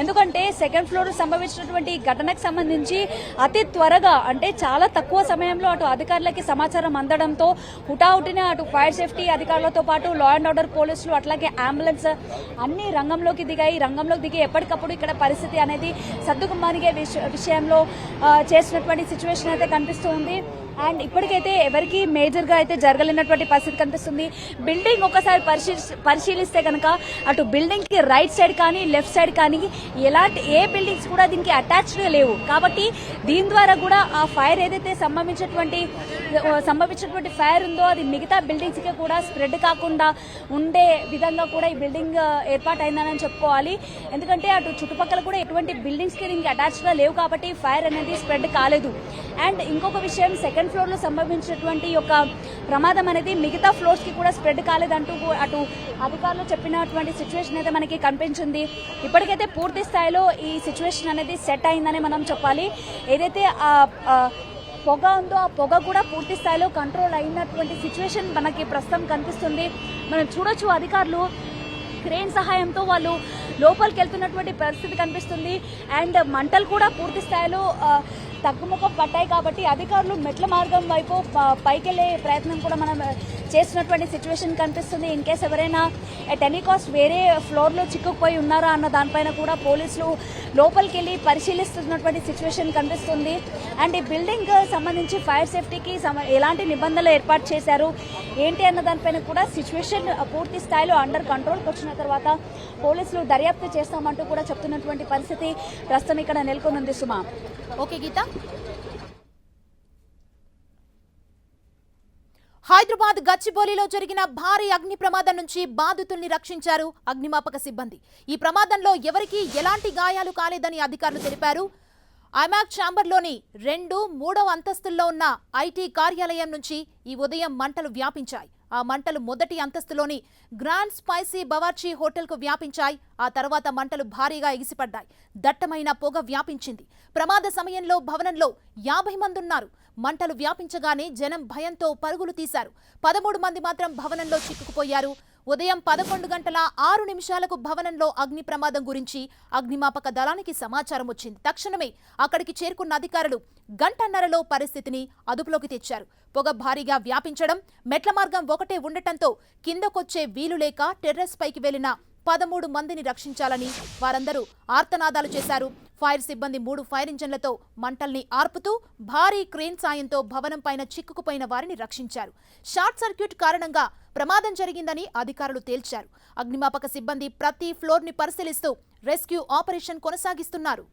ఎందుకంటే సెకండ్ ఫ్లోర్ సంభవించినటువంటి ఘటనకు సంబంధించి అతి త్వరగా అంటే చాలా తక్కువ సమయంలో అటు అధికారులకి సమాచారం అందడంతో హుటాహుటిన అటు ఫైర్ సేఫ్టీ అధికారులతో పాటు లా అండ్ ఆర్డర్ పోలీసులు అట్లాగే అంబులెన్స్ అన్ని రంగంలోకి దిగి ఎప్పటికప్పుడు ఇక్కడ పరిస్థితి అనేది సర్దుకుమానిగే విషయంలో చేసినటువంటి సిచ్యువేషన్ అయితే కనిపిస్తూ ఉంది. అండ్ ఇప్పటికైతే ఎవరికి మేజర్ గా అయితే జరగలేనటువంటి పరిస్థితి కనిపిస్తుంది. బిల్డింగ్ ఒకసారి పరిశీలిస్తే కనుక అటు బిల్డింగ్ కి రైట్ సైడ్ కానీ లెఫ్ట్ సైడ్ కానీ ఏ బిల్డింగ్స్ కూడా దీనికి అటాచ్డ్ లేవు. కాబట్టి దీని ద్వారా కూడా ఆ ఫైర్ ఏదైతే సంభవించినటువంటి ఫైర్ ఉందో అది మిగతా బిల్డింగ్స్ కి కూడా స్ప్రెడ్ కాకుండా ఉండే విధంగా కూడా ఈ బిల్డింగ్ ఏర్పాటైందని చెప్పుకోవాలి. ఎందుకంటే అటు చుట్టుపక్కల కూడా ఎటువంటి బిల్డింగ్స్ కి దీనికి అటాచ్డ్ గా లేవు కాబట్టి ఫైర్ అనేది స్ప్రెడ్ కాలేదు. అండ్ ఇంకొక విషయం, సెకండ్ ఫ్లోర్ లో సంభవించినటువంటి యొక్క ప్రమాదం అనేది మిగతా ఫ్లోర్స్ కి కూడా స్ప్రెడ్ కాలేదంటూ అటు అధికారులు చెప్పినటువంటి సిచ్యువేషన్ అయితే మనకి కనిపించింది. ఇప్పటికైతే పూర్తి స్థాయిలో ఈ సిచ్యువేషన్ అనేది సెట్ అయిందని మనం చెప్పాలి. ఏదైతే పొగ ఉందో ఆ పొగ కూడా పూర్తి స్థాయిలో కంట్రోల్ అయినటువంటి సిచ్యువేషన్ మనకి ప్రస్తుతం కనిపిస్తుంది. మనం చూడొచ్చు అధికారులు క్రేన్ సహాయంతో వాళ్ళు లోపలికి వెళ్తున్నటువంటి పరిస్థితి కనిపిస్తుంది. అండ్ మంటలు కూడా పూర్తి స్థాయిలో తగ్గుముఖం పట్టాయి కాబట్టి అధికారులు మెట్ల మార్గం వైపు పైకెళ్లే ప్రయత్నం కూడా మనం చేస్తున్నటువంటి సిచ్యువేషన్ కనిపిస్తుంది. ఇన్ కేస్ ఎవరైనా ఎట్ ఎనీ కాస్ట్ వేరే ఫ్లోర్లో చిక్కుకుపోయి ఉన్నారా అన్న దానిపైన కూడా పోలీసులు లోపలికి వెళ్ళి పరిశీలిస్తున్నటువంటి సిచ్యువేషన్ కనిపిస్తుంది. అండ్ ఈ బిల్డింగ్ సంబంధించి ఫైర్ సేఫ్టీకి ఎలాంటి నిబంధనలు ఏర్పాటు చేశారు ఏంటి అన్న దానిపైన కూడా సిచ్యువేషన్ పూర్తి స్థాయిలో అండర్ కంట్రోల్కి వచ్చిన తర్వాత పోలీసులు దర్యాప్తు చేస్తామంటూ కూడా చెప్తున్నటువంటి పరిస్థితి ప్రస్తుతం ఇక్కడ నెలకొనుంది. సుమా. ఓకే గీత. హైదరాబాద్ గచ్చిబౌలిలో జరిగిన భారీ అగ్ని ప్రమాదం నుంచి బాధితుల్ని రక్షించారు అగ్నిమాపక సిబ్బంది. ఈ ప్రమాదంలో ఎవరికీ ఎలాంటి గాయాలు కాలేదని అధికారులు తెలిపారు. ఐమాక్ ఛాంబర్లోని 2, 3వ అంతస్తుల్లో ఉన్న ఐటీ కార్యాలయం నుంచి ఈ ఉదయం మంటలు వ్యాపించాయి. ఆ మంటలు మొదటి అంతస్తులోని గ్రాండ్ స్పైసీ బవార్చీ హోటల్కు వ్యాపించాయి. ఆ తర్వాత మంటలు భారీగా ఎగిసిపడ్డాయి. దట్టమైన పొగ వ్యాపించింది. ప్రమాద సమయంలో భవనంలో 50 మంది ఉన్నారు. మంటలు వ్యాపించగానే జనం భయంతో పరుగులు తీశారు. 13 మంది మాత్రం భవనంలో చిక్కుకుపోయారు. ఉదయం 11:06 భవనంలో అగ్ని ప్రమాదం గురించి అగ్నిమాపక దళానికి సమాచారం వచ్చింది. తక్షణమే అక్కడికి చేరుకున్న అధికారులు గంటన్నరలో పరిస్థితిని అదుపులోకి తెచ్చారు. పొగ భారీగా వ్యాపించడం, మెట్ల మార్గం ఒకటే ఉండటంతో కిందకొచ్చే వీలు లేక టెర్రస్ పైకి వెళ్లిన 13 మందిని రక్షించాలని వారందరూ ఆర్తనాదాలు చేశారు. ఫైర్ సిబ్బంది 3 ఫైర్ ఇంజన్లతో మంటల్ని ఆర్పుతూ భారీ క్రేన్ సాయంతో భవనం పైన చిక్కుకుపోయిన వారిని రక్షించారు. షార్ట్ సర్క్యూట్ కారణంగా ప్రమాదం జరిగిందని అధికారులు తేల్చారు. అగ్నిమాపక సిబ్బంది ప్రతి ఫ్లోర్ ని పరిశీలిస్తూ రెస్క్యూ ఆపరేషన్ కొనసాగిస్తున్నారు.